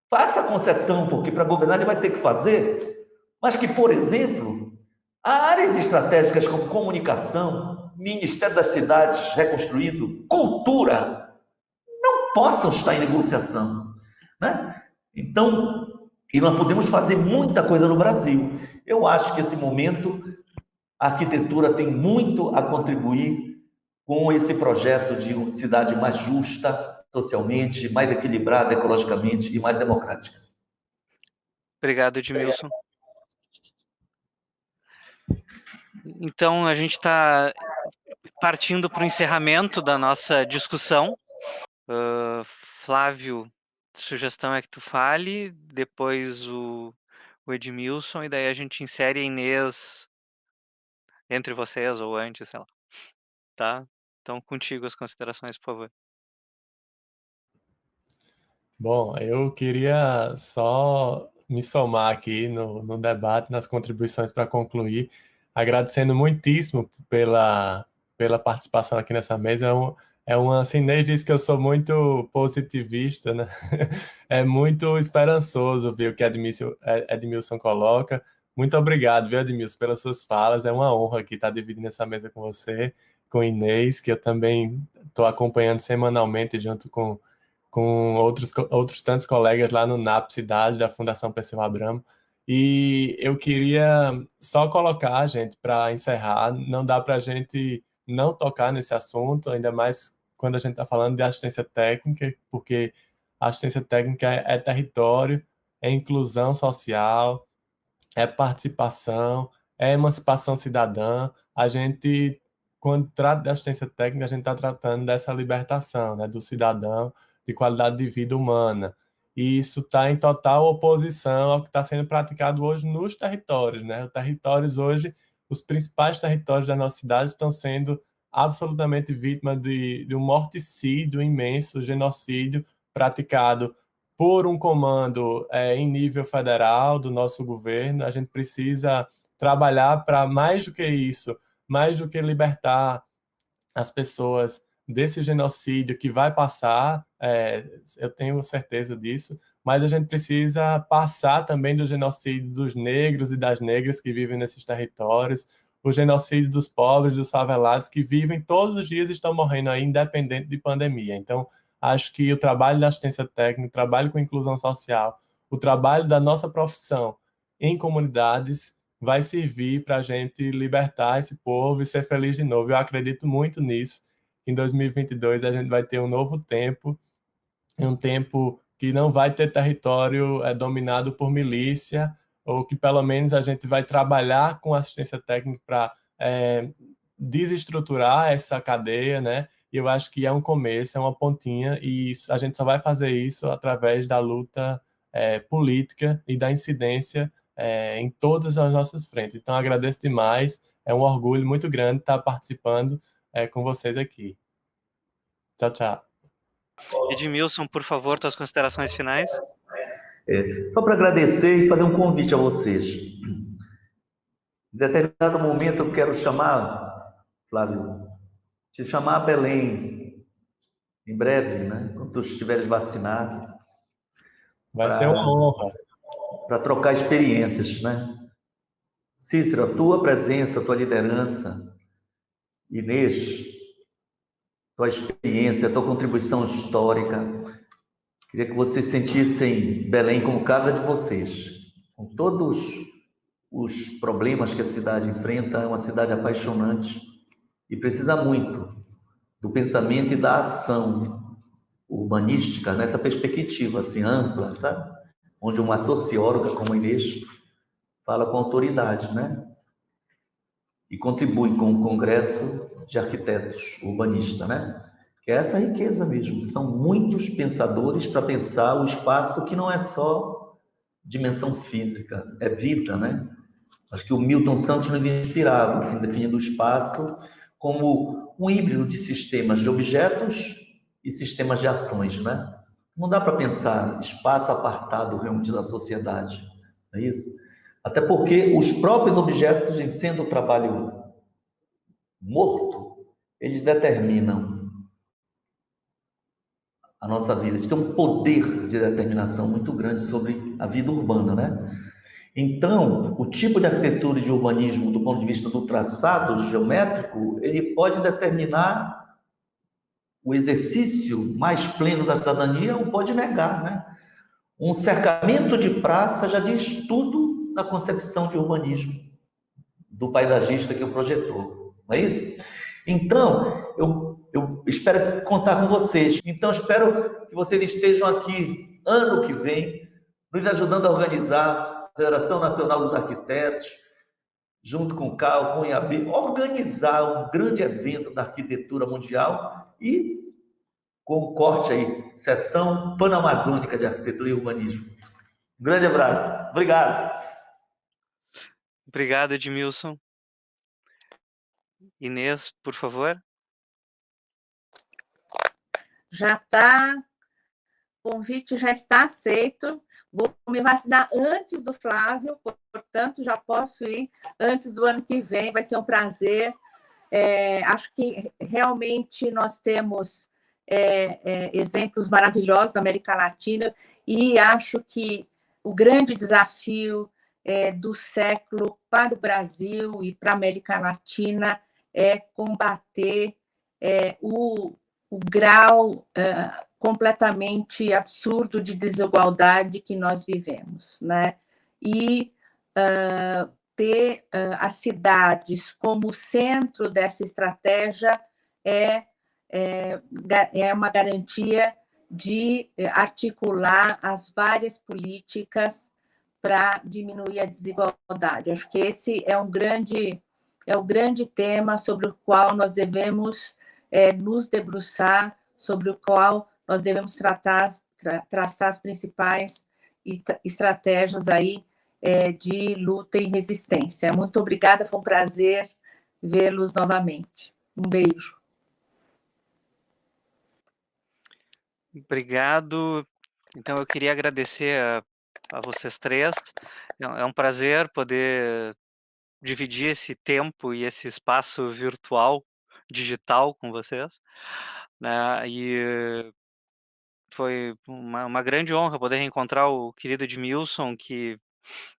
faça a concessão, porque para governar ele vai ter que fazer, mas que, por exemplo, a área de estratégicas como comunicação, Ministério das Cidades reconstruído, cultura, não possam estar em negociação, né? Então, e nós podemos fazer muita coisa no Brasil. Eu acho que esse momento a arquitetura tem muito a contribuir com esse projeto de uma cidade mais justa socialmente, mais equilibrada ecologicamente e mais democrática. Obrigado, Edmilson. Então, a gente está partindo para o encerramento da nossa discussão. Flávio, sugestão é que tu fale, depois o Edmilson, e daí a gente insere a Inês entre vocês ou antes, sei lá. Tá? Então, contigo as considerações, por favor. Bom, eu queria só me somar aqui no debate, nas contribuições para concluir, agradecendo muitíssimo pela participação aqui nessa mesa. Assim, Inês disse que eu sou muito positivista, né? É muito esperançoso ver o que Edmilson coloca. Muito obrigado, viu, Edmilson, pelas suas falas. É uma honra aqui estar dividindo essa mesa com você, com Inês, que eu também estou acompanhando semanalmente junto com outros tantos colegas lá no NAP Cidade, da Fundação Perseu Abramo. E eu queria só colocar, gente, para encerrar, não dá para a gente não tocar nesse assunto, ainda mais quando a gente está falando de assistência técnica, porque a assistência técnica é território, é inclusão social, é participação, é emancipação cidadã. A gente, quando trata de assistência técnica, a gente está tratando dessa libertação, né, do cidadão, de qualidade de vida humana. E isso está em total oposição ao que está sendo praticado hoje nos territórios, né? Os territórios hoje, os principais territórios da nossa cidade estão sendo absolutamente vítimas de um morticídio imenso, genocídio praticado por um comando em nível federal do nosso governo. A gente precisa trabalhar para mais do que isso, mais do que libertar as pessoas desse genocídio que vai passar, eu tenho certeza disso, mas a gente precisa passar também do genocídio dos negros e das negras que vivem nesses territórios, o genocídio dos pobres, dos favelados, que vivem todos os dias e estão morrendo aí, independente de pandemia. Então, acho que o trabalho da assistência técnica, o trabalho com inclusão social, o trabalho da nossa profissão em comunidades vai servir para a gente libertar esse povo e ser feliz de novo. Eu acredito muito nisso. Em 2022 a gente vai ter um novo tempo em um tempo que não vai ter território dominado por milícia, ou que pelo menos a gente vai trabalhar com assistência técnica para desestruturar essa cadeia, né? E eu acho que é um começo, é uma pontinha, e a gente só vai fazer isso através da luta política e da incidência em todas as nossas frentes. Então, agradeço demais, é um orgulho muito grande estar participando com vocês aqui. Tchau, tchau. Edmilson, por favor, tuas considerações finais. Só para agradecer e fazer um convite a vocês. Em determinado momento eu quero chamar, Flávio, te chamar a Belém, em breve, né? Quando tu estiveres vacinado. Vai ser uma honra. Para trocar experiências, né? Cícero, a tua presença, a tua liderança, Inês, tua experiência, a tua contribuição histórica, queria que vocês sentissem Belém como casa de vocês, com todos os problemas que a cidade enfrenta, é uma cidade apaixonante e precisa muito do pensamento e da ação urbanística nessa perspectiva assim ampla, tá? Onde uma socióloga como a Inês fala com autoridade, né? E contribui com o Congresso de Arquitetos Urbanistas, né? Que é essa riqueza mesmo. São muitos pensadores para pensar o espaço que não é só dimensão física, é vida, né? Acho que o Milton Santos nos inspirava, assim, definindo o espaço como um híbrido de sistemas de objetos e sistemas de ações, né? Não dá para pensar espaço apartado realmente da sociedade, não é isso? Até porque os próprios objetos, em sendo o trabalho morto, eles determinam a nossa vida. Eles têm um poder de determinação muito grande sobre a vida urbana, né? Então, o tipo de arquitetura e de urbanismo, do ponto de vista do traçado geométrico, ele pode determinar o exercício mais pleno da cidadania ou pode negar, né? Um cercamento de praça já diz tudo na concepção de urbanismo do paisagista que o projetou, não é isso? Então, eu espero contar com vocês. Então, espero que vocês estejam aqui ano que vem, nos ajudando a organizar a Federação Nacional dos Arquitetos, junto com o CAL, com o IAB, organizar um grande evento da arquitetura mundial e com o corte aí, Sessão Panamazônica de Arquitetura e Urbanismo. Um grande abraço. Obrigado. Obrigado, Edmilson. Inês, por favor. Já está, o convite já está aceito. Vou me vacinar antes do Flávio, portanto, já posso ir antes do ano que vem, vai ser um prazer. Acho que realmente nós temos exemplos maravilhosos na América Latina e acho que o grande desafio do século para o Brasil e para a América Latina é combater o grau completamente absurdo de desigualdade que nós vivemos, né? E ter as cidades como centro dessa estratégia é uma garantia de articular as várias políticas para diminuir a desigualdade. Acho que esse é o grande tema sobre o qual nós devemos nos debruçar, sobre o qual nós devemos traçar as principais estratégias aí de luta e resistência. Muito obrigada, foi um prazer vê-los novamente. Um beijo. Obrigado. Então, eu queria agradecer a vocês três. É um prazer poder dividir esse tempo e esse espaço virtual, digital com vocês, né? E foi uma grande honra poder reencontrar o querido Edmilson, que,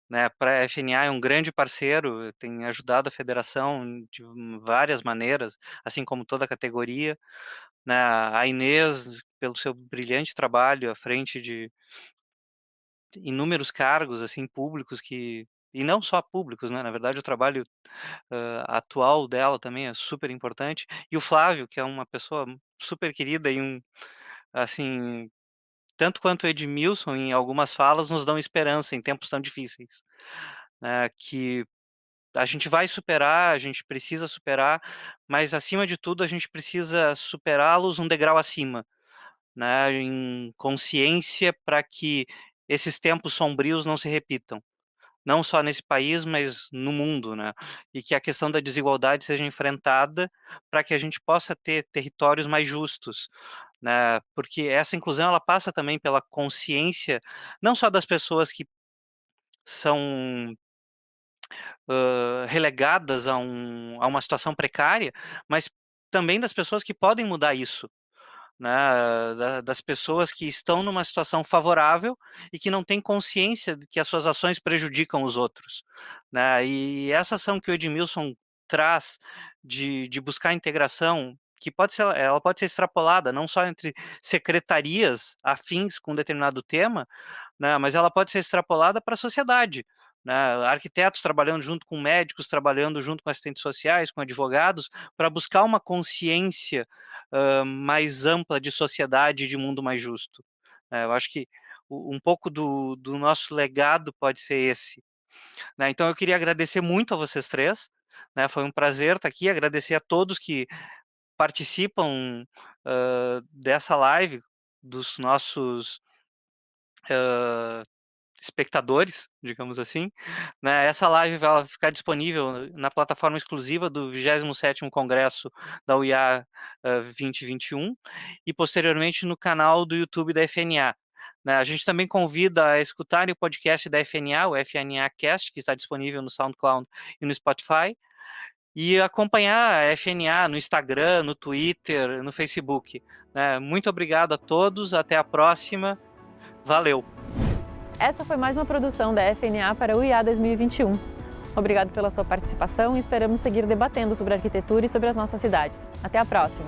né, para a FNA é um grande parceiro, tem ajudado a federação de várias maneiras, assim como toda a categoria, né? A Inês, pelo seu brilhante trabalho à frente de inúmeros cargos assim públicos e não só públicos, né? Na verdade, o trabalho atual dela também é super importante. E o Flávio, que é uma pessoa super querida e assim tanto quanto o Edmilson, em algumas falas, nos dão esperança em tempos tão difíceis, né, que a gente vai superar, a gente precisa superar, mas acima de tudo a gente precisa superá-los um degrau acima, né, em consciência para que esses tempos sombrios não se repitam, não só nesse país, mas no mundo, né, e que a questão da desigualdade seja enfrentada para que a gente possa ter territórios mais justos, né, porque essa inclusão ela passa também pela consciência, não só das pessoas que são relegadas a uma situação precária, mas também das pessoas que podem mudar isso, né, das pessoas que estão numa situação favorável e que não têm consciência de que as suas ações prejudicam os outros, né, e essa ação que o Edmilson traz de buscar integração, que ela pode ser extrapolada não só entre secretarias afins com determinado tema, né, mas ela pode ser extrapolada para a sociedade, né, arquitetos trabalhando junto com médicos, trabalhando junto com assistentes sociais, com advogados, para buscar uma consciência mais ampla de sociedade e de mundo mais justo. Eu acho que um pouco do nosso legado pode ser esse, né. Então eu queria agradecer muito a vocês três, né, foi um prazer estar aqui, agradecer a todos que participam dessa live, dos nossos espectadores, digamos assim, né. Essa live vai ficar disponível na plataforma exclusiva do 27º Congresso da UIA 2021 e posteriormente no canal do YouTube da FNA, né. A gente também convida a escutarem o podcast da FNA, o FNA Cast, que está disponível no SoundCloud e no Spotify, e acompanhar a FNA no Instagram, no Twitter, no Facebook, né. Muito obrigado a todos, até a próxima, valeu. Essa foi mais uma produção da FNA para o IA 2021. Obrigado pela sua participação e esperamos seguir debatendo sobre arquitetura e sobre as nossas cidades. Até a próxima!